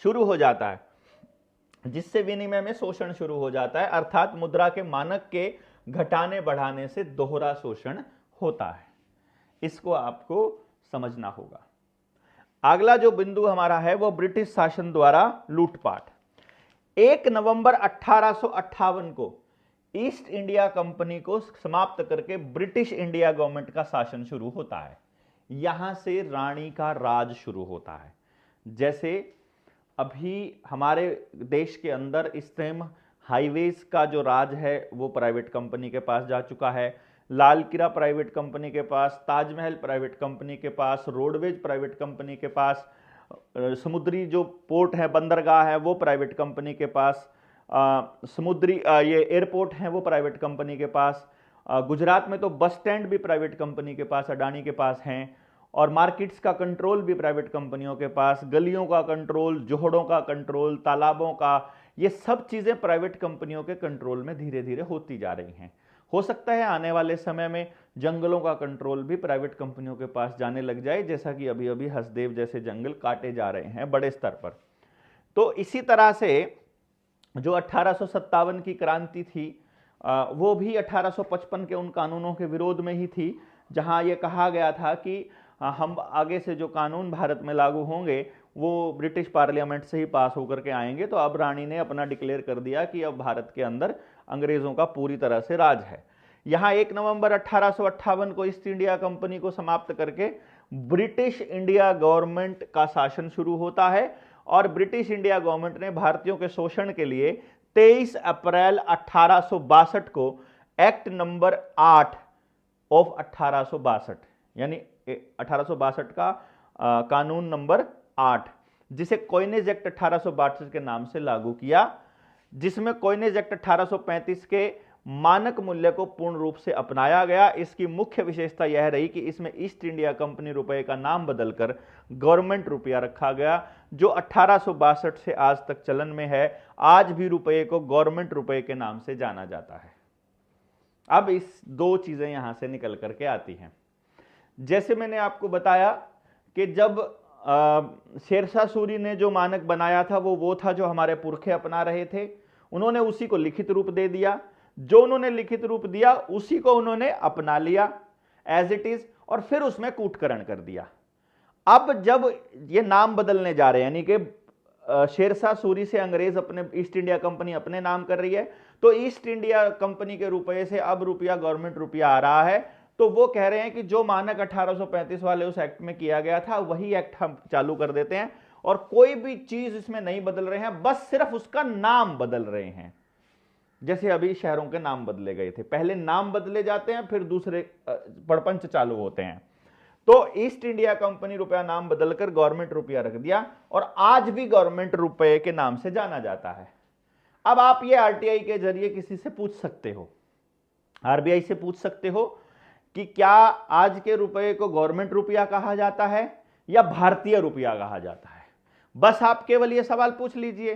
शुरू हो जाता है। जिससे विनिमय में शोषण शुरू हो जाता है, अर्थात मुद्रा के मानक के घटाने बढ़ाने से दोहरा शोषण होता है। इसको आपको समझना होगा। अगला जो बिंदु हमारा है वो ब्रिटिश शासन द्वारा लूटपाट। 1 नवंबर 1858 को ईस्ट इंडिया कंपनी को समाप्त करके ब्रिटिश इंडिया गवर्नमेंट का शासन शुरू होता है। यहां से रानी का राज शुरू होता है। जैसे अभी हमारे देश के इस टाइम हाईवेज का जो राज है वो प्राइवेट कंपनी के पास जा चुका है, लाल किला प्राइवेट कंपनी के पास, ताजमहल प्राइवेट कंपनी के पास, रोडवेज प्राइवेट कंपनी के पास, समुद्री जो पोर्ट है, बंदरगाह है वो प्राइवेट कंपनी के पास, समुद्री ये एयरपोर्ट हैं वो प्राइवेट कंपनी के पास, गुजरात में तो बस स्टैंड भी प्राइवेट कंपनी के पास, अडानी के पास हैं, और मार्केट्स का कंट्रोल भी प्राइवेट कंपनियों के पास, गलियों का कंट्रोल, जोहड़ों का कंट्रोल, तालाबों का, ये सब चीज़ें प्राइवेट कंपनियों के कंट्रोल में धीरे धीरे होती जा रही हैं। हो सकता है आने वाले समय में जंगलों का कंट्रोल भी प्राइवेट कंपनियों के पास जाने लग जाए, जैसा कि अभी अभी हसदेव जैसे जंगल काटे जा रहे हैं बड़े स्तर पर। तो इसी तरह से जो 1857 की क्रांति थी वो भी 1855 के उन कानूनों के विरोध में ही थी, जहां ये कहा गया था कि हम आगे से जो कानून भारत में लागू होंगे वो ब्रिटिश पार्लियामेंट से ही पास होकर के आएंगे। तो अब रानी ने अपना डिक्लेयर कर दिया कि अब भारत के अंदर अंग्रेजों का पूरी तरह से राज है। यहाँ 1 नवंबर 1858 को ईस्ट इंडिया कंपनी को समाप्त करके ब्रिटिश इंडिया गवर्नमेंट का शासन शुरू होता है, और ब्रिटिश इंडिया गवर्नमेंट ने भारतीयों के शोषण के लिए 23 अप्रैल 1862 को एक्ट नंबर 8 ऑफ 1862 यानी 1862 का कानून नंबर 8, जिसे कॉइनेज एक्ट 1862 के नाम से लागू किया, जिसमें कॉइनेज एक्ट 1835 के मानक मूल्य को पूर्ण रूप से अपनाया गया। इसकी मुख्य विशेषता यह रही कि इसमें ईस्ट इंडिया कंपनी रुपए का नाम बदलकर गवर्नमेंट रुपया रखा गया, जो 1862 से आज तक चलन में है। आज भी रुपए को गवर्नमेंट रुपए के नाम से जाना जाता है। अब इस दो चीजें यहां से निकल करके आती हैं। जैसे मैंने आपको बताया कि जब शेरशाह सूरी ने जो मानक बनाया था वो था जो हमारे पुरखे अपना रहे थे, उन्होंने उसी को लिखित रूप दे दिया। जो उन्होंने लिखित रूप दिया उसी को उन्होंने अपना लिया एज इट इज, और फिर उसमें कूटकरण कर दिया। अब जब ये नाम बदलने जा रहे हैं, यानी कि शेरशाह सूरी से अंग्रेज अपने ईस्ट इंडिया कंपनी अपने नाम कर रही है, तो ईस्ट इंडिया कंपनी के रुपए से अब रुपया गवर्नमेंट रुपया आ रहा है। तो वो कह रहे हैं कि जो मानक 1835 वाले उस एक्ट में किया गया था वही एक्ट हम चालू कर देते हैं, और कोई भी चीज इसमें नहीं बदल रहे हैं, बस सिर्फ उसका नाम बदल रहे हैं। जैसे अभी शहरों के नाम बदले गए थे, पहले नाम बदले जाते हैं फिर दूसरे प्रपंच चालू होते हैं। तो ईस्ट इंडिया कंपनी रुपया नाम बदलकर गवर्नमेंट रुपया रख दिया, और आज भी गवर्नमेंट रुपये के नाम से जाना जाता है। अब आप ये आरटीआई के जरिए किसी से पूछ सकते हो, आरबीआई से पूछ सकते हो कि क्या आज के रुपये को गवर्नमेंट रुपया कहा जाता है या भारतीय रुपया कहा जाता है। बस आप केवल ये सवाल पूछ लीजिए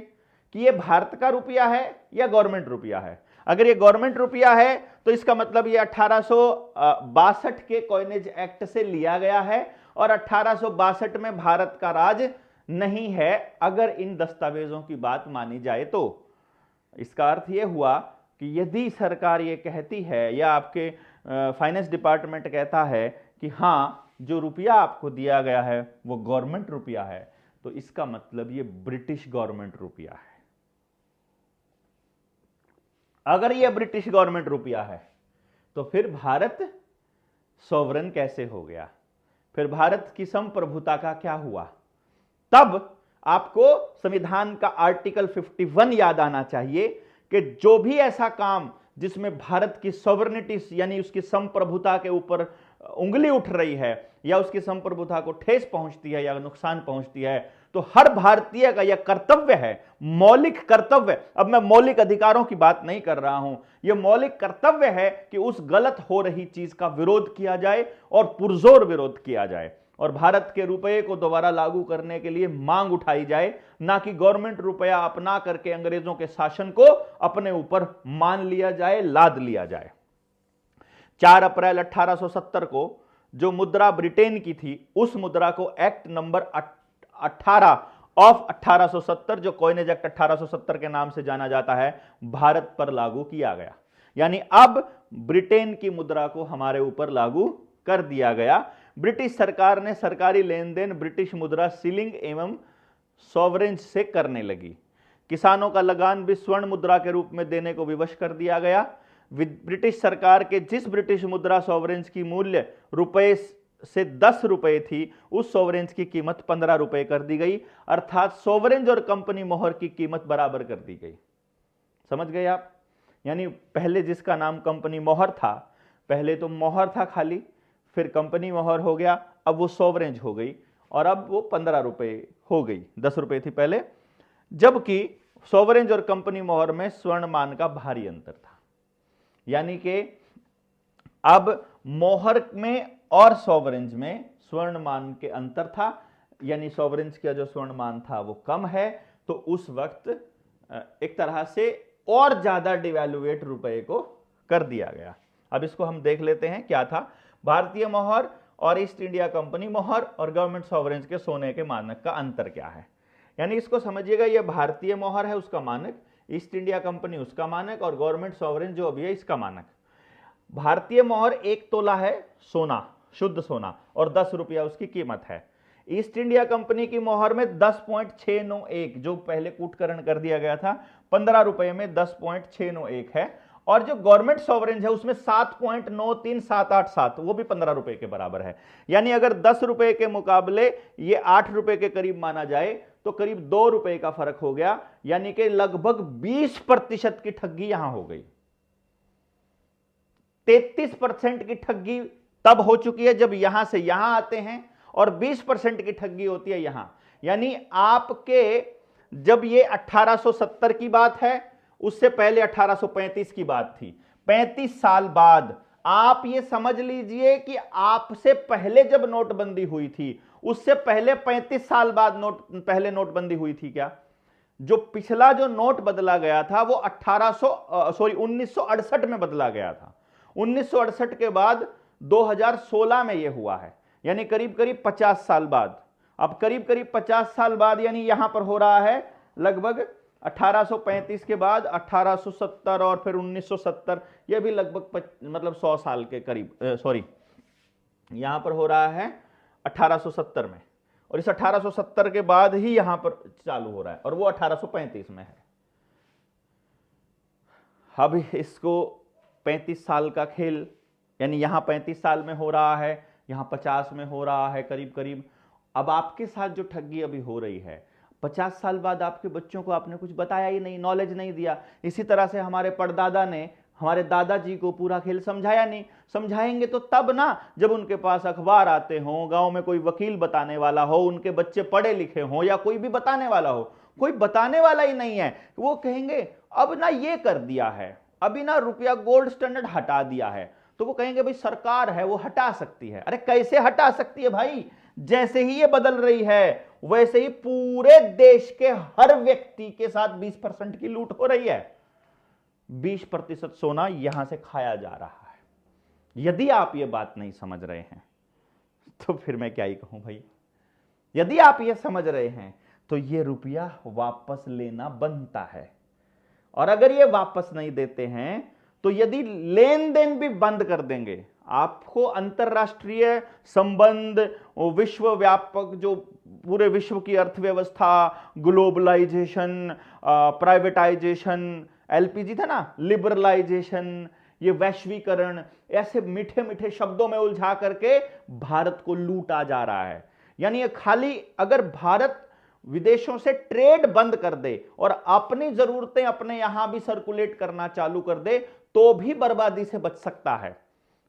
कि ये भारत का रुपया है या गवर्नमेंट रुपया है। अगर ये गवर्नमेंट रुपया है तो इसका मतलब ये 1862 के कॉइनेज एक्ट से लिया गया है, और 1862 में भारत का राज नहीं है अगर इन दस्तावेजों की बात मानी जाए। तो इसका अर्थ यह हुआ कि यदि सरकार ये कहती है या आपके फाइनेंस डिपार्टमेंट कहता है कि हाँ जो रुपया आपको दिया गया है वो गवर्नमेंट रुपया है, तो इसका मतलब ये ब्रिटिश गवर्नमेंट रुपया है। अगर ये ब्रिटिश गवर्नमेंट रुपया है तो फिर भारत सॉवरन कैसे हो गया, फिर भारत की संप्रभुता का क्या हुआ। तब आपको संविधान का आर्टिकल 51 याद आना चाहिए कि जो भी ऐसा काम जिसमें भारत की सॉवरेनिटी यानी उसकी संप्रभुता के ऊपर उंगली उठ रही है या उसकी संप्रभुता को ठेस पहुंचती है या नुकसान पहुंचती है, तो हर भारतीय का यह कर्तव्य है, मौलिक कर्तव्य। अब मैं मौलिक अधिकारों की बात नहीं कर रहा हूं, यह मौलिक कर्तव्य है कि उस गलत हो रही चीज का विरोध किया जाए और पुरजोर विरोध किया जाए, और भारत के रुपये को दोबारा लागू करने के लिए मांग उठाई जाए, ना कि गवर्नमेंट रुपया अपना करके अंग्रेजों के शासन को अपने ऊपर मान लिया जाए, लाद लिया जाए। 4 अप्रैल 1870 को जो मुद्रा ब्रिटेन की थी, उस मुद्रा को एक्ट नंबर 18 ऑफ 1870, जो कॉइनेज एक्ट 1870 के नाम से जाना जाता है, भारत पर लागू किया गया। यानी अब ब्रिटेन की मुद्रा को हमारे ऊपर लागू कर दिया गया। ब्रिटिश सरकार ने सरकारी लेन देन ब्रिटिश मुद्रा सीलिंग एवं सॉवरेंज से करने लगी। किसानों का लगान भी स्वर्ण मुद्रा के रूप में देने को विवश कर दिया गया। ब्रिटिश सरकार के जिस ब्रिटिश मुद्रा सॉवरेंज की मूल्य रुपए से 10 रुपए थी, उस सॉवरेंज की कीमत 15 रुपए कर दी गई, अर्थात सॉवरेंज और कंपनी मोहर की कीमत बराबर कर दी गई। समझ गए आप? यानी पहले जिसका नाम कंपनी मोहर था, पहले तो मोहर था खाली, फिर कंपनी मोहर हो गया, अब वो सॉवरेंज हो गई और अब वो 15 रुपए हो गई, 10 रुपए थी पहले। जबकि सॉवरेंज और कंपनी मोहर में स्वर्ण मान का भारी अंतर था। यानी कि अब मोहर में और सॉवरेंज में स्वर्ण मान के अंतर था, यानी सॉवरेंज का जो स्वर्ण मान था वो कम है, तो उस वक्त एक तरह से और ज्यादा डिवैल्यूएट रुपए को कर दिया गया। अब इसको हम देख लेते हैं क्या था। भारतीय मोहर और ईस्ट इंडिया कंपनी मोहर और गवर्नमेंट सॉवरेंज के सोने के मानक का अंतर क्या है। यानी इसको समझिएगा, ये भारतीय मोहर है उसका मानक, ईस्ट इंडिया कंपनी उसका मानक, और गवर्नमेंट सॉवरेंज जो अभी है इसका मानक। भारतीय मोहर 1 तोला है सोना, शुद्ध सोना, और 10 रुपया उसकी कीमत है। ईस्ट इंडिया कंपनी की मोहर में 10.691, जो पहले कूटकरण कर दिया गया था, 15 रुपए में 10.691 है। और जो गवर्नमेंट सॉवरेंज है उसमें 7.93787, वो भी 15 रुपए के बराबर है। यानी अगर 10 रुपए के मुकाबले ये 8 रुपए के करीब माना जाए तो करीब 2 रुपए का फर्क हो गया। यानी कि लगभग 20% की ठगी यहां हो गई। 33% की ठगी तब हो चुकी है जब यहां से यहां आते हैं, और 20% की ठगी होती है यहां। यानी आपके जब ये 1870 की बात है, उससे पहले 1835 की बात थी, 35 साल बाद आप ये समझ लीजिए कि आपसे पहले जब नोटबंदी हुई थी, उससे पहले 35 साल बाद पहले नोटबंदी हुई थी क्या? जो पिछला जो नोट बदला गया था वो 1968 में बदला गया था। 1968 के बाद 2016 में यह हुआ है, यानी करीब करीब 50 साल बाद। अब करीब करीब 50 साल बाद, यानी यहां पर हो रहा है लगभग 1835 के बाद 1870 और फिर 1970, यह भी लगभग मतलब 100 साल के करीब, सॉरी यहां पर हो रहा है 1870 में, और इस 1870 के बाद ही यहां पर चालू हो रहा है, और वो 1835 में है। अब इसको 35 साल का खेल, यानी यहां 35 साल में हो रहा है, यहां 50 में हो रहा है करीब करीब। अब आपके साथ जो ठगी अभी हो रही है, 50 साल बाद आपके बच्चों को आपने कुछ बताया ही नहीं, नॉलेज नहीं दिया। इसी तरह से हमारे परदादा ने हमारे दादाजी को पूरा खेल समझाया नहीं। समझाएंगे तो तब ना जब उनके पास अखबार आते हों, गांव में कोई वकील बताने वाला हो, उनके बच्चे पढ़े लिखे हों, या कोई भी बताने वाला हो। कोई बताने वाला ही नहीं है। वो कहेंगे अब ना ये कर दिया है, अभी ना रुपया गोल्ड स्टैंडर्ड हटा दिया है, तो वो कहेंगे भाई सरकार है वो हटा सकती है। अरे कैसे हटा सकती है भाई? जैसे ही ये बदल रही है वैसे ही पूरे देश के हर व्यक्ति के साथ 20% की लूट हो रही है। 20% सोना यहां से खाया जा रहा है। यदि आप ये बात नहीं समझ रहे हैं तो फिर मैं क्या ही कहूं भाई। यदि आप ये समझ रहे हैं तो ये रुपया वापस लेना बनता है, और अगर ये वापस नहीं देते हैं तो यदि लेन देन भी बंद कर देंगे, आपको अंतरराष्ट्रीय संबंध, विश्व व्यापक जो पूरे विश्व की अर्थव्यवस्था, ग्लोबलाइजेशन, प्राइवेटाइजेशन, एलपीजी था ना, लिबरलाइजेशन, ये वैश्वीकरण, ऐसे मीठे मीठे शब्दों में उलझा करके भारत को लूटा जा रहा है। यानी ये खाली अगर भारत विदेशों से ट्रेड बंद कर दे और अपनी जरूरतें अपने यहां भी सर्कुलेट करना चालू कर दे तो भी बर्बादी से बच सकता है।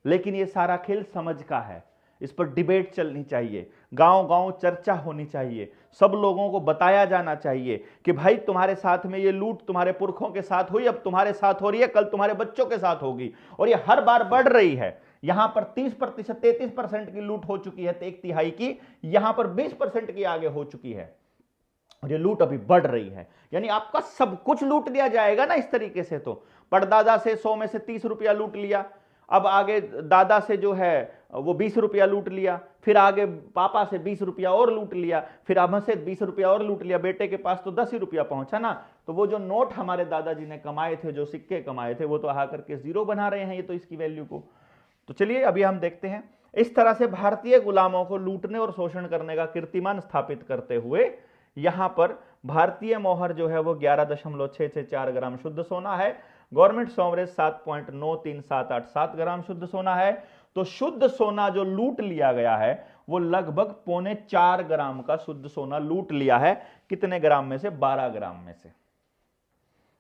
लेकिन ये सारा खेल समझ का है, इस पर डिबेट चलनी चाहिए, गांव गांव चर्चा होनी चाहिए, सब लोगों को बताया जाना चाहिए कि भाई तुम्हारे साथ में ये लूट तुम्हारे पुरखों के साथ हुई, अब तुम्हारे साथ हो रही है, कल तुम्हारे बच्चों के साथ होगी, और ये हर बार बढ़ रही है। यहां पर 30%, 33% की लूट हो चुकी है, 1/3 की, यहां पर 20% की आगे हो चुकी है, और ये लूट अभी बढ़ रही है। यानी आपका सब कुछ लूट लिया जाएगा ना इस तरीके से। तो परदादा से 100 में से 30 रुपया लूट लिया, अब आगे दादा से जो है वो 20 रुपया लूट लिया, फिर आगे पापा से 20 रुपया और लूट लिया, फिर हमसे 20 रुपया और लूट लिया, बेटे के पास तो 10 ही रुपया पहुंचा ना। तो वो जो नोट हमारे दादाजी ने कमाए थे, जो सिक्के कमाए थे, वो तो आकर के जीरो बना रहे हैं ये तो इसकी वैल्यू को। तो चलिए अभी हम देखते हैं। इस तरह से भारतीय गुलामों को लूटने और शोषण करने का कीर्तिमान स्थापित करते हुए यहां पर भारतीय मोहर जो है वो 11.664 ग्राम शुद्ध सोना है। गवर्नमेंट सॉवरेज 7.9378 ग्राम शुद्ध सोना है। तो शुद्ध सोना जो लूट लिया गया है वो लगभग 4.25 ग्राम का शुद्ध सोना लूट लिया है। कितने ग्राम में से? 12 ग्राम में से।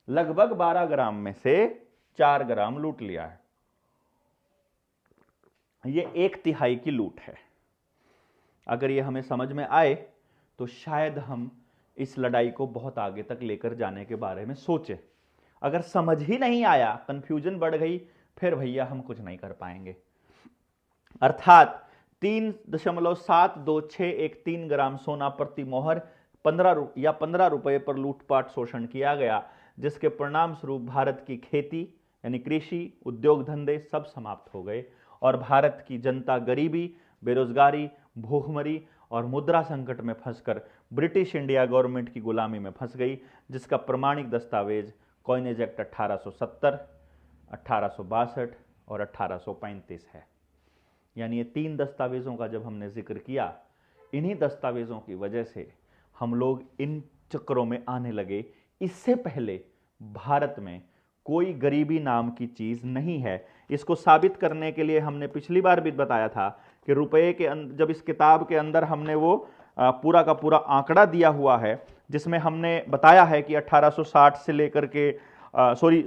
लगभग 12 ग्राम में से 4 ग्राम लूट लिया है। ये 1/3 की लूट है। अगर ये हमें समझ में आए तो शायद हम इस लड़ाई को बहुत आगे तक लेकर जाने के बारे में सोचें। अगर समझ ही नहीं आया, कंफ्यूजन बढ़ गई, फिर भैया हम कुछ नहीं कर पाएंगे। अर्थात 3.72613 ग्राम सोना प्रति मोहर 15 रुपए पर लूटपाट शोषण किया गया, जिसके परिणाम स्वरूप भारत की खेती यानी कृषि, उद्योग धंधे सब समाप्त हो गए और भारत की जनता गरीबी, बेरोजगारी, भूखमरी और मुद्रा संकट में फंसकर ब्रिटिश इंडिया गवर्नमेंट की गुलामी में फंस गई, जिसका प्रमाणिक दस्तावेज कॉइनेज एक्ट 1870, 1862 और 1835 है। यानी ये 3 दस्तावेजों का जब हमने जिक्र किया, इन्हीं दस्तावेजों की वजह से हम लोग इन चक्करों में आने लगे। इससे पहले भारत में कोई गरीबी नाम की चीज नहीं है। इसको साबित करने के लिए हमने पिछली बार भी बताया था कि रुपए के जब इस किताब के अंदर हमने वो पूरा का पूरा आंकड़ा दिया हुआ है, जिसमें हमने बताया है कि 1860 से लेकर के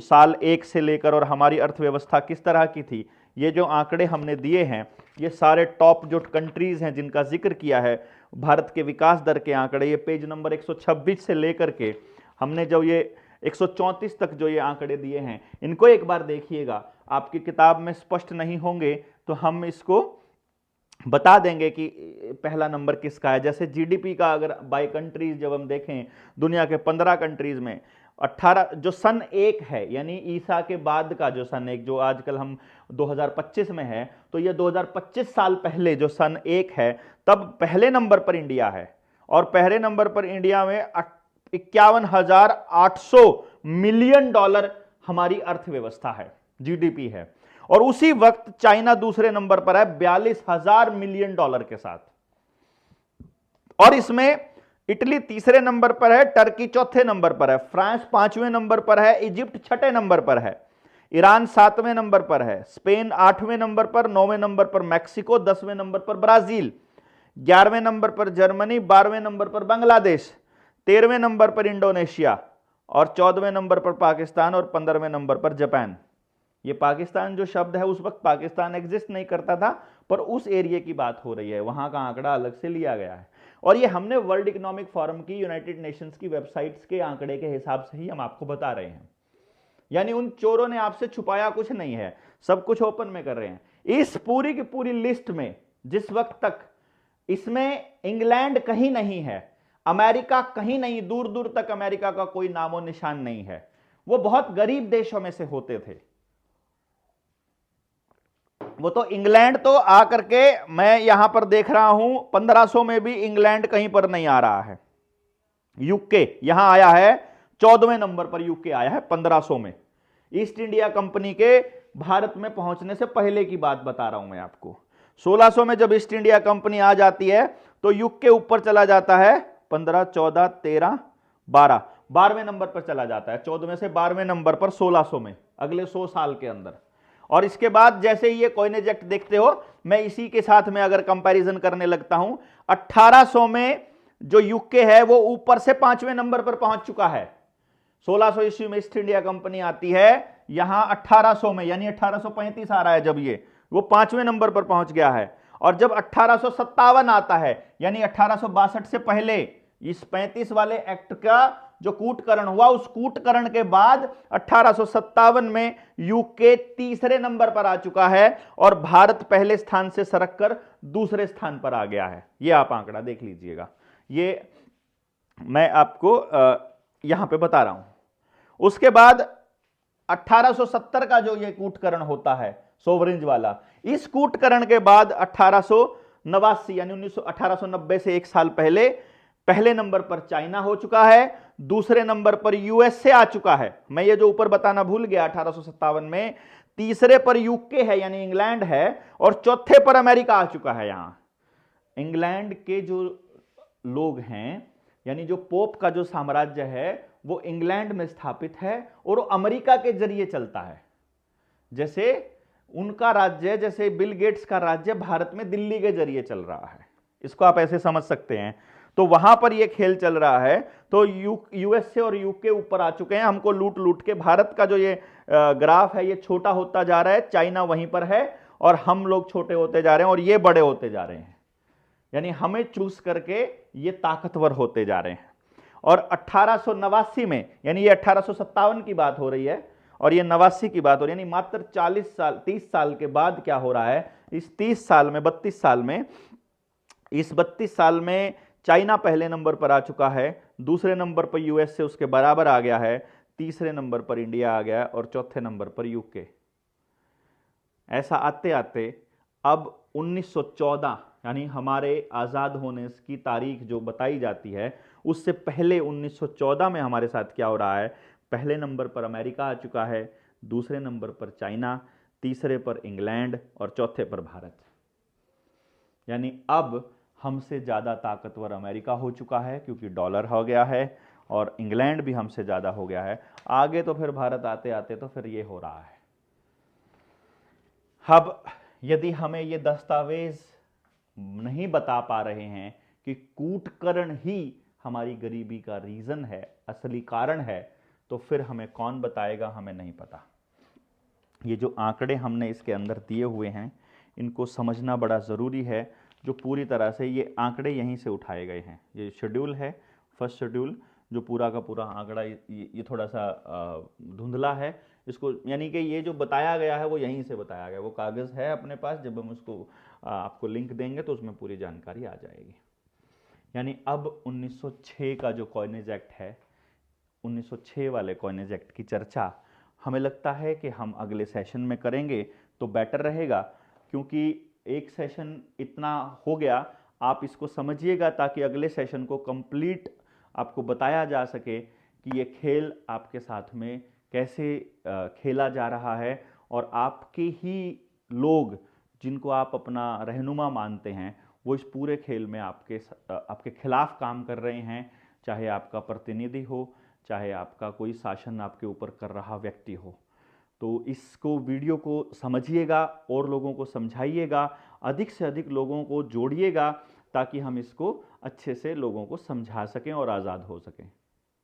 साल 1 से लेकर और हमारी अर्थव्यवस्था किस तरह की थी। ये जो आंकड़े हमने दिए हैं, ये सारे टॉप जो कंट्रीज हैं जिनका जिक्र किया है, भारत के विकास दर के आंकड़े, ये पेज नंबर 126 से लेकर के हमने जो ये 134 तक जो ये आंकड़े दिए हैं, इनको एक बार देखिएगा। आपकी किताब में स्पष्ट नहीं होंगे तो हम इसको बता देंगे कि पहला नंबर किसका है। जैसे जीडीपी का अगर बाय कंट्रीज जब हम देखें, दुनिया के 15 कंट्रीज में 18 जो सन 1 है, यानी ईसा के बाद का जो सन 1, जो आजकल हम 2025 में है, तो ये 2025 साल पहले जो सन 1 है, तब पहले नंबर पर इंडिया है। और पहले नंबर पर इंडिया में 51,800 मिलियन डॉलर हमारी अर्थव्यवस्था है, जीडीपी है। और उसी वक्त चाइना दूसरे नंबर पर है 42,000 मिलियन डॉलर के साथ। और इसमें इटली तीसरे नंबर पर है, टर्की चौथे नंबर पर है, फ्रांस 5वें नंबर पर है, इजिप्ट 6ठे नंबर पर है, ईरान 7वें नंबर पर है, स्पेन 8वें नंबर पर, 9वें नंबर पर मैक्सिको, 10वें नंबर पर ब्राजील, 11वें नंबर पर जर्मनी, 12वें नंबर पर बांग्लादेश, 13वें नंबर पर इंडोनेशिया और 14वें नंबर पर पाकिस्तान और 15वें नंबर पर जापान। ये पाकिस्तान जो शब्द है, उस वक्त पाकिस्तान एग्जिस्ट नहीं करता था, पर उस एरिया की बात हो रही है, वहां का आंकड़ा अलग से लिया गया है। और ये हमने वर्ल्ड इकोनॉमिक फोरम की, यूनाइटेड नेशंस की वेबसाइट्स के आंकड़े के हिसाब से ही हम आपको बता रहे हैं। यानी उन चोरों ने आपसे छुपाया कुछ नहीं है, सब कुछ ओपन में कर रहे हैं। इस पूरी की पूरी लिस्ट में जिस वक्त तक इसमें इंग्लैंड कहीं नहीं है, अमेरिका कहीं नहीं, दूर दूर तक अमेरिका का कोई नामो निशान नहीं है। वो बहुत गरीब देशों में से होते थे। वो तो इंग्लैंड तो आकर के, मैं यहां पर देख रहा हूं 1500 में भी इंग्लैंड कहीं पर नहीं आ रहा है। यूके यहां आया है 14वें नंबर पर, यूके आया है 1500 में। ईस्ट इंडिया कंपनी के भारत में पहुंचने से पहले की बात बता रहा हूं मैं आपको। 1600 में जब ईस्ट इंडिया कंपनी आ जाती है तो यूके ऊपर चला जाता है, 15, 14, 13, 12, 12वें नंबर पर चला जाता है। 14वें से 12वें नंबर पर 1600 में, अगले 100 साल के अंदर। और इसके बाद जैसे ही ये कॉइनेज एक्ट देखते हो, मैं इसी के साथ में अगर कंपैरिजन करने लगता हूं, 1800 में जो यूके है वो ऊपर से 5वें नंबर पर पहुंच चुका है। 1600 ईस्वी में ईस्ट इंडिया कंपनी आती है, यहां 1800 में, यानी 1835 आ रहा है जब ये, वो 5वें नंबर पर पहुंच गया है। और जब 1857 आता है, यानी 1862 से पहले, इस 35 वाले एक्ट का जो कूटकरण हुआ, उस कूटकरण के बाद 1857 में यूके तीसरे नंबर पर आ चुका है और भारत पहले स्थान से सरककर दूसरे स्थान पर आ गया है। ये आप आंकड़ा देख लीजिएगा, ये मैं आपको यहां पे बता रहा हूं। उसके बाद 1870 का जो ये कूटकरण होता है, सोवरेंज वाला। इस कूटकरण के बाद 1889 यानी 1890 से एक साल पहले पहले नंबर पर चाइना हो चुका है, दूसरे नंबर पर यूएसए आ चुका है। मैं ये जो ऊपर बताना भूल गया, 1857 में तीसरे पर यूके है यानी इंग्लैंड है, और चौथे पर अमेरिका आ चुका है। यहां इंग्लैंड के जो लोग हैं यानी जो पोप का जो साम्राज्य है वो इंग्लैंड में स्थापित है और वो अमेरिका के जरिए चलता है। जैसे उनका राज्य, जैसे बिल गेट्स का राज्य भारत में दिल्ली के जरिए चल रहा है, इसको आप ऐसे समझ सकते हैं। तो वहां पर ये खेल चल रहा है। तो यूएसए और यूके ऊपर आ चुके हैं, हमको लूट लूट के। भारत का जो ये ग्राफ है ये छोटा होता जा रहा है, चाइना वहीं पर है और हम लोग छोटे होते जा रहे हैं और ये बड़े होते जा रहे हैं, यानी हमें चूस करके ये ताकतवर होते जा रहे हैं। और 1889 में, यानी ये 1857 की बात हो रही है और ये 89 की बात हो रही है, यानी मात्र 40 साल 30 साल के बाद क्या हो रहा है, इस 30 साल में 32 साल में, इस 32 साल में चाइना पहले नंबर पर आ चुका है, दूसरे नंबर पर यूएसए उसके बराबर आ गया है, तीसरे नंबर पर इंडिया आ गया और चौथे नंबर पर यूके। ऐसा आते आते अब 1914 यानी हमारे आज़ाद होने की तारीख जो बताई जाती है उससे पहले 1914 में हमारे साथ क्या हो रहा है, पहले नंबर पर अमेरिका आ चुका है, दूसरे नंबर पर चाइना, तीसरे पर इंग्लैंड और चौथे पर भारत। यानी अब हमसे ज़्यादा ताकतवर अमेरिका हो चुका है क्योंकि डॉलर हो गया है, और इंग्लैंड भी हमसे ज़्यादा हो गया है। आगे तो फिर भारत आते आते तो फिर ये हो रहा है। अब यदि हमें ये दस्तावेज नहीं बता पा रहे हैं कि कूटकरण ही हमारी गरीबी का रीज़न है, असली कारण है, तो फिर हमें कौन बताएगा, हमें नहीं पता। ये जो आंकड़े हमने इसके अंदर दिए हुए हैं इनको समझना बड़ा ज़रूरी है। जो पूरी तरह से ये आंकड़े यहीं से उठाए गए हैं। ये शेड्यूल है, फर्स्ट शेड्यूल, जो पूरा का पूरा आंकड़ा ये थोड़ा सा धुंधला है इसको, यानी कि ये जो बताया गया है वो यहीं से बताया गया। वो कागज़ है अपने पास, जब हम उसको आपको लिंक देंगे तो उसमें पूरी जानकारी आ जाएगी। यानी अब 1906 का जो कॉइनेज एक्ट है, 1906 वाले कॉइनेज एक्ट की चर्चा हमें लगता है कि हम अगले सेशन में करेंगे तो बेटर रहेगा, क्योंकि एक सेशन इतना हो गया, आप इसको समझिएगा ताकि अगले सेशन को कंप्लीट आपको बताया जा सके कि ये खेल आपके साथ में कैसे खेला जा रहा है, और आपके ही लोग जिनको आप अपना रहनुमा मानते हैं वो इस पूरे खेल में आपके खिलाफ काम कर रहे हैं, चाहे आपका प्रतिनिधि हो, चाहे आपका कोई शासन आपके ऊपर कर रहा व्यक्ति हो। तो इसको वीडियो को समझिएगा और लोगों को समझाइएगा, अधिक से अधिक लोगों को जोड़िएगा ताकि हम इसको अच्छे से लोगों को समझा सकें और आज़ाद हो सकें।